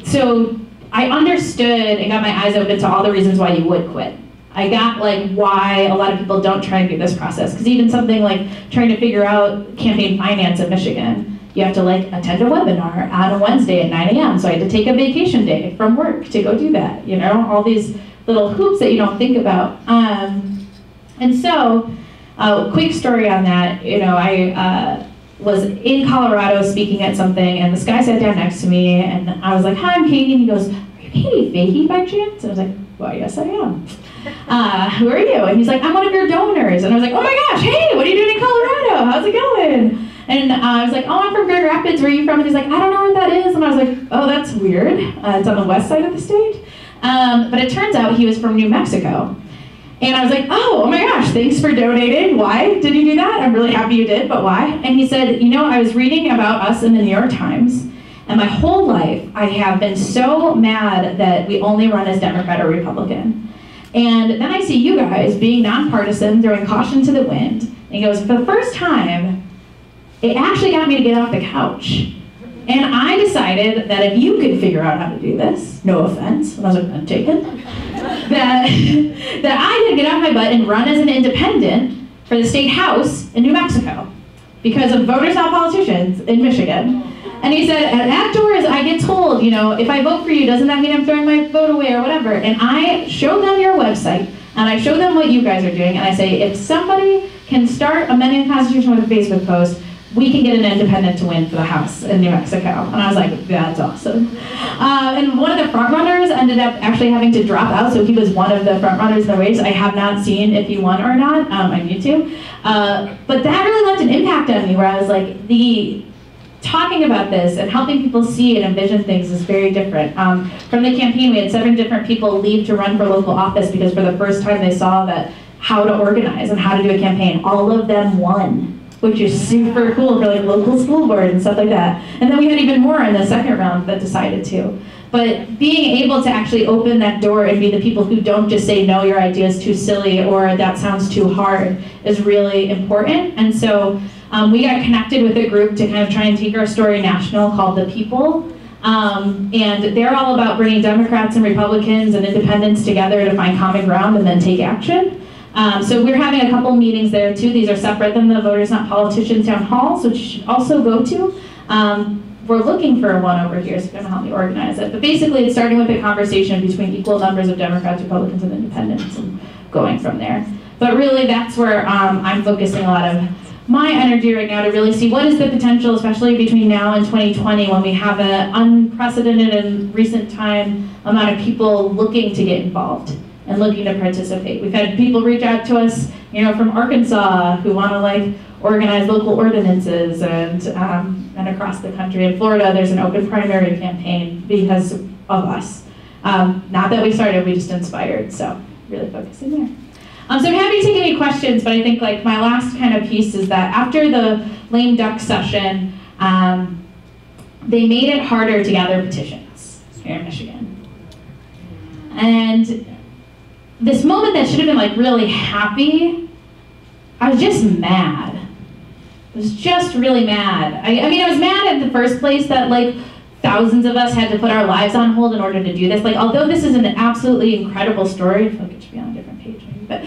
So I understood and got my eyes open to all the reasons why you would quit. I got why a lot of people don't try and do this process, because even something like trying to figure out campaign finance in Michigan, you have to attend a webinar on a Wednesday at 9 a.m. So I had to take a vacation day from work to go do that. All these little hoops that you don't think about. And so, quick story on that. I was in Colorado speaking at something, and this guy sat down next to me, and I was like, "Hi, I'm Katie." And he goes, "Are you Katie Fahey by chance?" And I was like, "Well, yes, I am." Who are you? And he's like, "I'm one of your donors." And I was like, "Oh my gosh, hey, what are you doing in Colorado? How's it going?" And I was like, "Oh, I'm from Grand Rapids. Where are you from?" And he's like, "I don't know where that is." And I was like, "Oh, that's weird. It's on the west side of the state." But it turns out he was from New Mexico. And I was like, oh my gosh, thanks for donating. Why did you do that? I'm really happy you did, but why? And he said, I was reading about us in the New York Times, and my whole life I have been so mad that we only run as Democrat or Republican. And then I see you guys being nonpartisan, throwing caution to the wind. And he goes, for the first time, it actually got me to get off the couch. And I decided that if you could figure out how to do this, no offense, and I was like, I'm taken, that I could get off my butt and run as an independent, for the state house in New Mexico because of voters, not politicians, in Michigan. And he said, at doors, I get told, you know, if I vote for you, doesn't that mean I'm throwing my vote away or whatever? And I show them your website, and I show them what you guys are doing, and I say, if somebody can start amending the Constitution with a Facebook post, we can get an independent to win for the House in New Mexico. And I was like, that's awesome. And one of the front runners ended up actually having to drop out, so he was one of the front runners in the race. I have not seen if he won or not. I need to. But that really left an impact on me, where I was like, talking about this and helping people see and envision things is very different. From the campaign, we had 7 different people leave to run for local office because for the first time they saw that how to organize and how to do a campaign. All of them won, which is super cool for like local school board and stuff like that. And then we had even more in the second round that decided to. But being able to actually open that door and be the people who don't just say, no, your idea is too silly or that sounds too hard is really important. And so we got connected with a group to kind of try and take our story national called The People. And they're all about bringing Democrats and Republicans and independents together to find common ground and then take action. So we're having a couple meetings there too. These are separate than the Voters Not Politicians town halls, which you should also go to. We're looking for one over here, so you're gonna help me organize it. But basically it's starting with a conversation between equal numbers of Democrats, Republicans, and independents and going from there. But really that's where I'm focusing a lot of my energy right now to really see what is the potential, especially between now and 2020 when we have an unprecedented and recent time amount of people looking to get involved and looking to participate. We've had people reach out to us, you know, from Arkansas who want to like organize local ordinances and across the country. In Florida, there's an open primary campaign because of us. Not that we started, we just inspired, so really focusing there. So I'm happy to take any questions, but I think like my last kind of piece is that after the lame duck session, they made it harder to gather petitions here in Michigan. And this moment that should have been like really happy, I was just mad. I was just really mad. I mean, I was mad in the first place that like thousands of us had to put our lives on hold in order to do this. Like, although this is an absolutely incredible story, I feel like it should be on a different page, maybe, but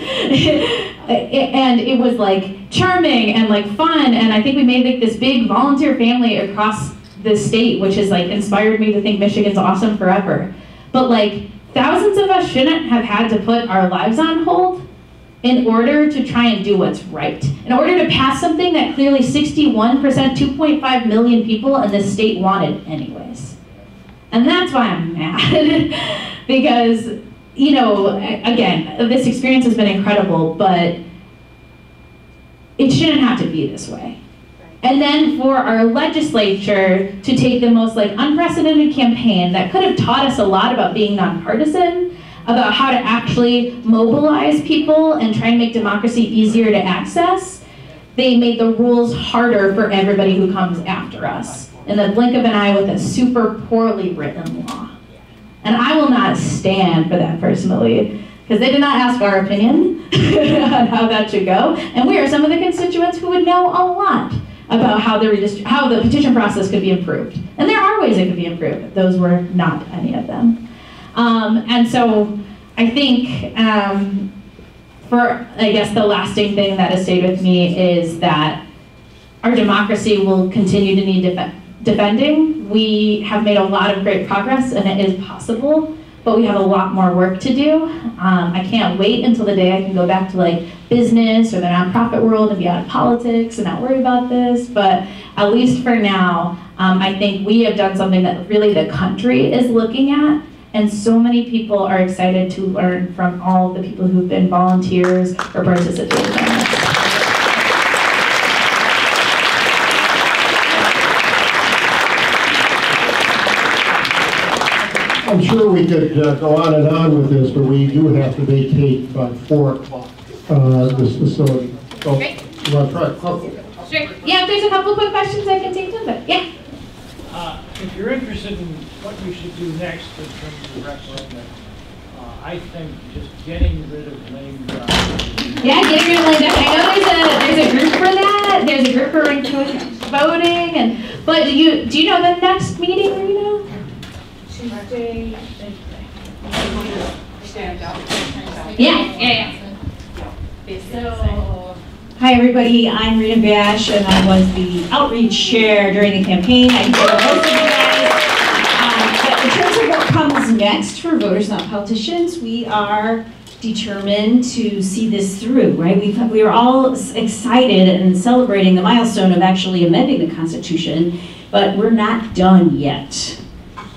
and it was like charming and like fun, and I think we made like this big volunteer family across the state, which has like inspired me to think Michigan's awesome forever. But like thousands of us shouldn't have had to put our lives on hold in order to try and do what's right. In order to pass something that clearly 61%, 2.5 million people in this state wanted anyways. And that's why I'm mad. Because, you know, again, this experience has been incredible, but it shouldn't have to be this way. And then for our legislature to take the most like unprecedented campaign that could have taught us a lot about being nonpartisan, about how to actually mobilize people and try and make democracy easier to access, they made the rules harder for everybody who comes after us in the blink of an eye with a super poorly written law. And I will not stand for that personally, because they did not ask our opinion on how that should go. And we are some of the constituents who would know a lot about how the petition process could be improved. And there are ways it could be improved, but those were not any of them. And so I think I guess the lasting thing that has stayed with me is that our democracy will continue to need defending. We have made a lot of great progress and it is possible, but we have a lot more work to do. I can't wait until the day I can go back to like business or the nonprofit world and be out of politics and not worry about this, but at least for now, I think we have done something that really the country is looking at. And so many people are excited to learn from all the people who've been volunteers or participated in this. I'm sure we could go on and on with this, but we do have to vacate by 4 o'clock this facility. So, Great. You want to try? Oh. Sure. Yeah, if there's a couple quick questions I can take them, but yeah. If you're interested in what you should do next in terms of referendum, I think just getting rid of lame duck. Yeah, getting rid of lame duck. I know there's a group for that. There's a group for ranked voting, but do you know the next meeting? Do you know? Tuesday. Stand up. Yeah. So Hi everybody, I'm Rita Bash and I was the outreach chair during the campaign. I did most of you guys. But in terms of what comes next for Voters Not Politicians, we are determined to see this through, right? We are all excited and celebrating the milestone of actually amending the Constitution, but we're not done yet.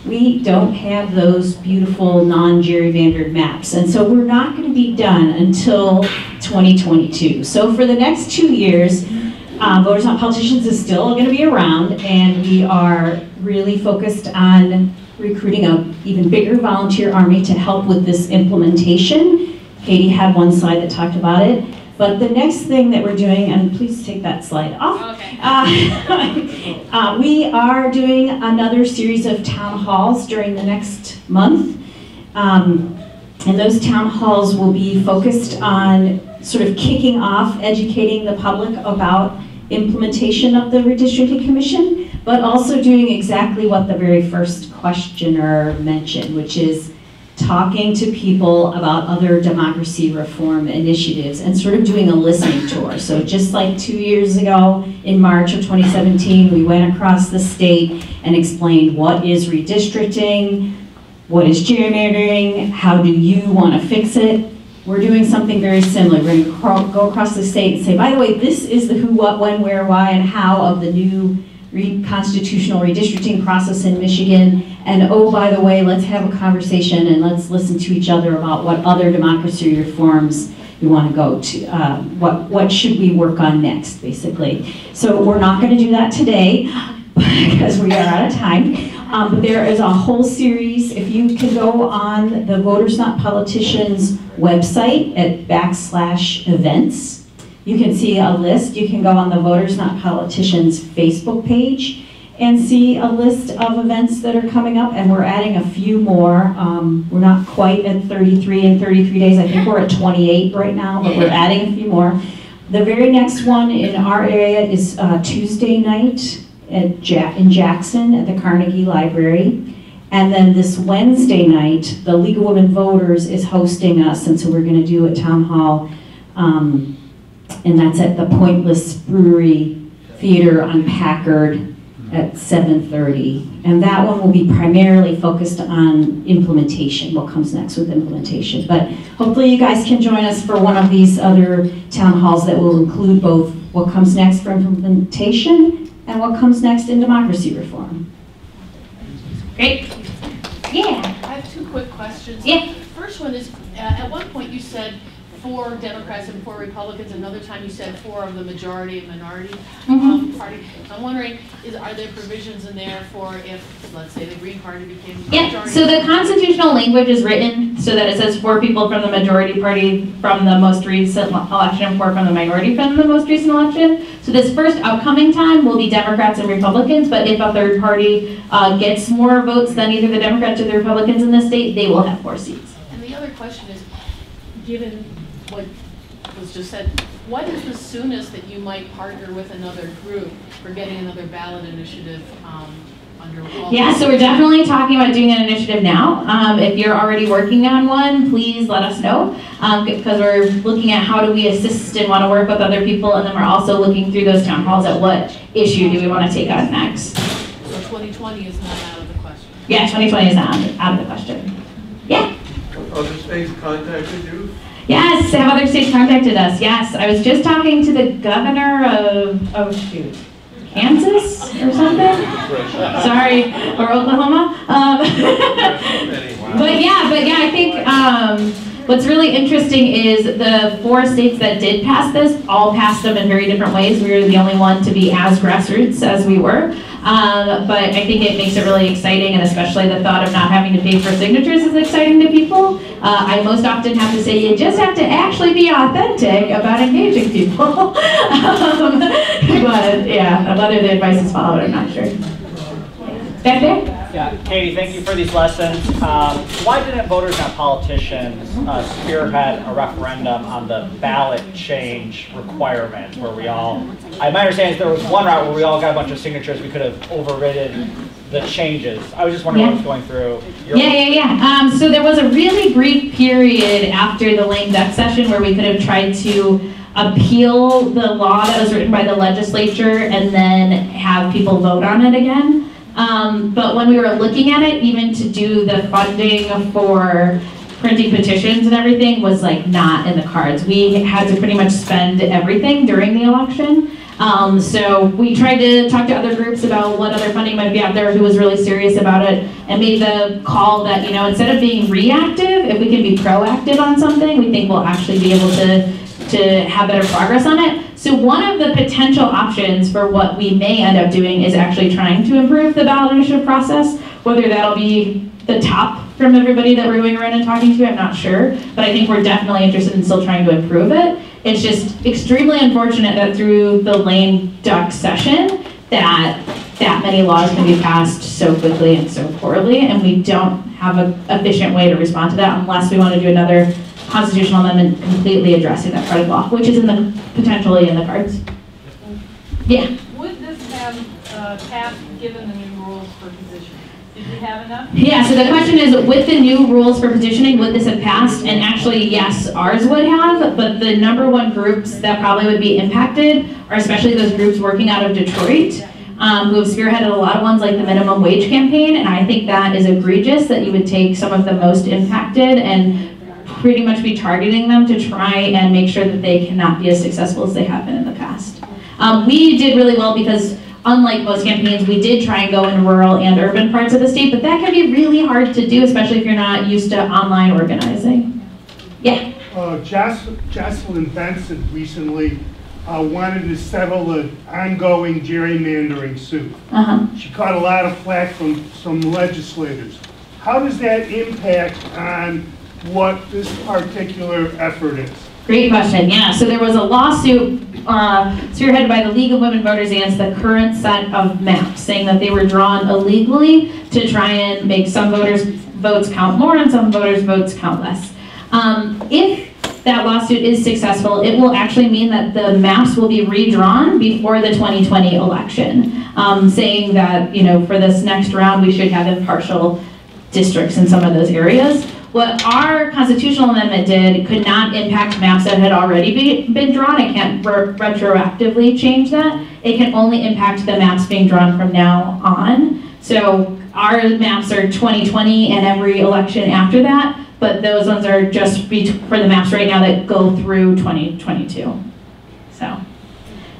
We don't have those beautiful non-gerrymandered maps, and so we're not going to be done until 2022. So for the next 2 years, Voters Not Politicians is still going to be around, and we are really focused on recruiting an even bigger volunteer army to help with this implementation. Katie had one slide that talked about it. But the next thing that we're doing, and please take that slide off. Okay. We are doing another series of town halls during the next month. And those town halls will be focused on sort of kicking off, educating the public about implementation of the Redistricting Commission, but also doing exactly what the very first questioner mentioned, which is talking to people about other democracy reform initiatives and sort of doing a listening tour. So just like 2 years ago in March of 2017, we went across the state and explained what is redistricting, what is gerrymandering, how do you want to fix it. We're doing something very similar. We're going to go across the state and say, by the way, this is the who, what, when, where, why, and how of the new constitutional redistricting process in Michigan. And oh, by the way, let's have a conversation and let's listen to each other about what other democracy reforms we want to go to. What should we work on next, basically. So we're not going to do that today because we are out of time. But there is a whole series. If you can go on the Voters Not Politicians website at /events, you can see a list. You can go on the Voters Not Politicians Facebook page and see a list of events that are coming up, and we're adding a few more. We're not quite at 33 in 33 days. I think we're at 28 right now, but we're adding a few more. The very next one in our area is Tuesday night in Jackson at the Carnegie Library. And then this Wednesday night, the League of Women Voters is hosting us, and so we're going to do a town hall. And that's at the Pointless Brewery Theater on Packard at 7:30. And that one will be primarily focused on implementation, what comes next with implementation. But hopefully you guys can join us for one of these other town halls that will include both what comes next for implementation and what comes next in democracy reform. Great. Yeah. I have two quick questions. Yeah. First one is, at one point you said 4 Democrats and 4 Republicans. Another time you said 4 of the majority and minority party. So I'm wondering, are there provisions in there for if, let's say, the Green Party became the majority? Yeah, so the constitutional language is written so that it says 4 people from the majority party from the most recent election and 4 from the minority from the most recent election. So this first upcoming time will be Democrats and Republicans, but if a third party gets more votes than either the Democrats or the Republicans in the state, they will have 4 seats. And the other question is, given what was just said, what is the soonest that you might partner with another group for getting another ballot initiative under? Yeah, so we're definitely talking about doing an initiative now. If you're already working on one, please let us know, because we're looking at how do we assist and want to work with other people, and then we're also looking through those town halls at what issue do we want to take on next. So 2020 is not out of the question? Yeah, 2020 is not out of the question. Yeah? Other states contacted you? Yes, have other states contacted us. Yes, I was just talking to the governor of, Kansas or something? Sorry, or Oklahoma. But yeah, I think what's really interesting is the 4 states that did pass this all passed them in very different ways. We were the only one to be as grassroots as we were. But I think it makes it really exciting, and especially the thought of not having to pay for signatures is exciting to people. I most often have to say you just have to actually be authentic about engaging people. But yeah, whether the advice is followed, I'm not sure. Back there? Yeah, Katie, thank you for these lessons. Why didn't Voters Not Politicians spearhead a referendum on the ballot change requirement where we all, my understanding is there was one route where we all got a bunch of signatures, we could have overridden the changes. I was just wondering what was going through your So there was a really brief period after the lame duck session where we could have tried to appeal the law that was written by the legislature and then have people vote on it again. But when we were looking at it, even to do the funding for printing petitions and everything was like not in the cards. We had to pretty much spend everything during the election. So we tried to talk to other groups about what other funding might be out there who was really serious about it, and made the call that, you know, instead of being reactive, if we can be proactive on something, we think we'll actually be able to have better progress on it. So one of the potential options for what we may end up doing is actually trying to improve the ballot initiative process. Whether that'll be the top from everybody that we're going around and talking to, I'm not sure, but I think we're definitely interested in still trying to improve it. It's just extremely unfortunate that through the lame duck session that many laws can be passed so quickly and so poorly, and we don't have an efficient way to respond to that unless we want to do another constitutional amendment completely addressing that part of law, which is potentially in the cards. Yeah. Would this have passed given the new rules for positioning? Did we have enough? Yeah, so the question is, with the new rules for petitioning, would this have passed? And actually, yes, ours would have, but the number one groups that probably would be impacted are especially those groups working out of Detroit, who have spearheaded a lot of ones like the minimum wage campaign, and I think that is egregious that you would take some of the most impacted and pretty much be targeting them to try and make sure that they cannot be as successful as they have been in the past. We did really well because unlike most campaigns, we did try and go in rural and urban parts of the state, but that can be really hard to do, especially if you're not used to online organizing. Yeah? Jocelyn Benson recently wanted to settle the ongoing gerrymandering suit. She caught a lot of flack from some legislators. How does that impact on what this particular effort is? Great question, yeah. So there was a lawsuit spearheaded by the League of Women Voters against the current set of maps, saying that they were drawn illegally to try and make some voters' votes count more and some voters' votes count less. If that lawsuit is successful, it will actually mean that the maps will be redrawn before the 2020 election, saying that, you know, for this next round we should have impartial districts in some of those areas. What our constitutional amendment did could not impact maps that had already been drawn. It can't retroactively change that. It can only impact the maps being drawn from now on. So our maps are 2020 and every election after that, but those ones are just for the maps right now that go through 2022. So,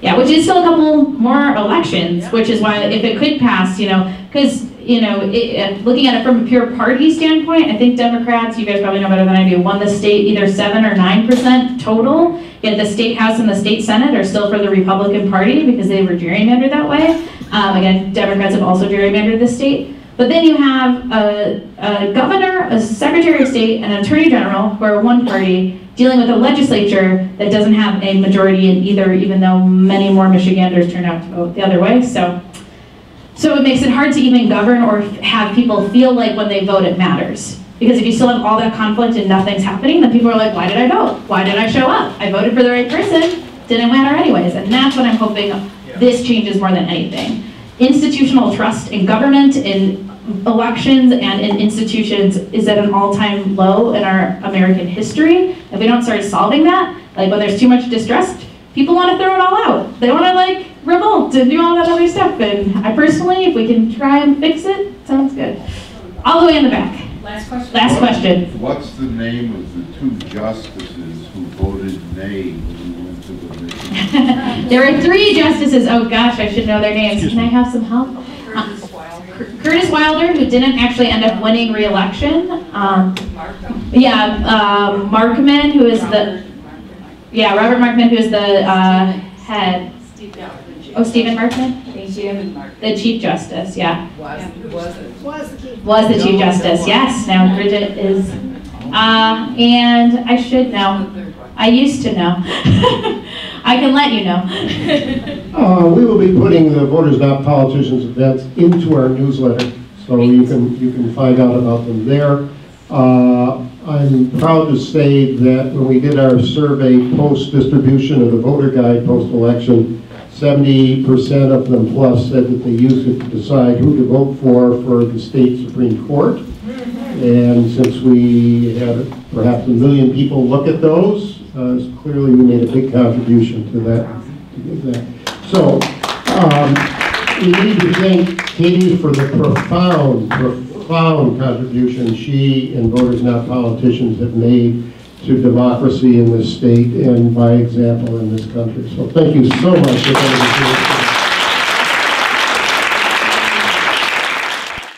yeah, which is still a couple more elections, which is why if it could pass, you know, because looking at it from a pure party standpoint, I think Democrats, you guys probably know better than I do, won the state either 7 or 9% total, yet the state house and the state senate are still for the Republican Party because they were gerrymandered that way. Again, Democrats have also gerrymandered the state. But then you have a governor, a secretary of state, and an attorney general who are one party dealing with a legislature that doesn't have a majority in either, even though many more Michiganders turned out to vote the other way. So it makes it hard to even govern or have people feel like when they vote it matters. Because if you still have all that conflict and nothing's happening, then people are like, why did I vote? Why did I show up? I voted for the right person, didn't matter anyways. And that's what I'm hoping this changes more than anything. Institutional trust in government, in elections, and in institutions is at an all-time low in our American history. If we don't start solving that, like when there's too much distrust, people want to throw it all out. They want to like revolt and do all that other stuff. And I personally, if we can try and fix it, sounds good. All the way in the back. Last question. Last question. What's the name of the two justices who voted nay when we went to the meeting? There are 3 justices. Oh gosh, I should know their names. Can I have some help? Curtis Wilder, who didn't actually end up winning re-election. Markman, who is the Robert Markman, who is the head. Oh, Stephen Markman? Thank you. The Chief Justice, yeah. Was the Chief Justice, yes. Now Bridget is, and I should know. I used to know. I can let you know. We will be putting the Voters Not Politicians events into our newsletter, so you can find out about them there. I'm proud to say that when we did our survey post-distribution of the voter guide post-election, 70% of them plus said that they used it to decide who to vote for the state Supreme Court. And since we had perhaps 1 million people look at those, Clearly, we made a big contribution to that. To give that. So, we need to thank Katie for the profound contribution she and Voters Not Politicians have made to democracy in this state and by example in this country. So thank you so much for coming here.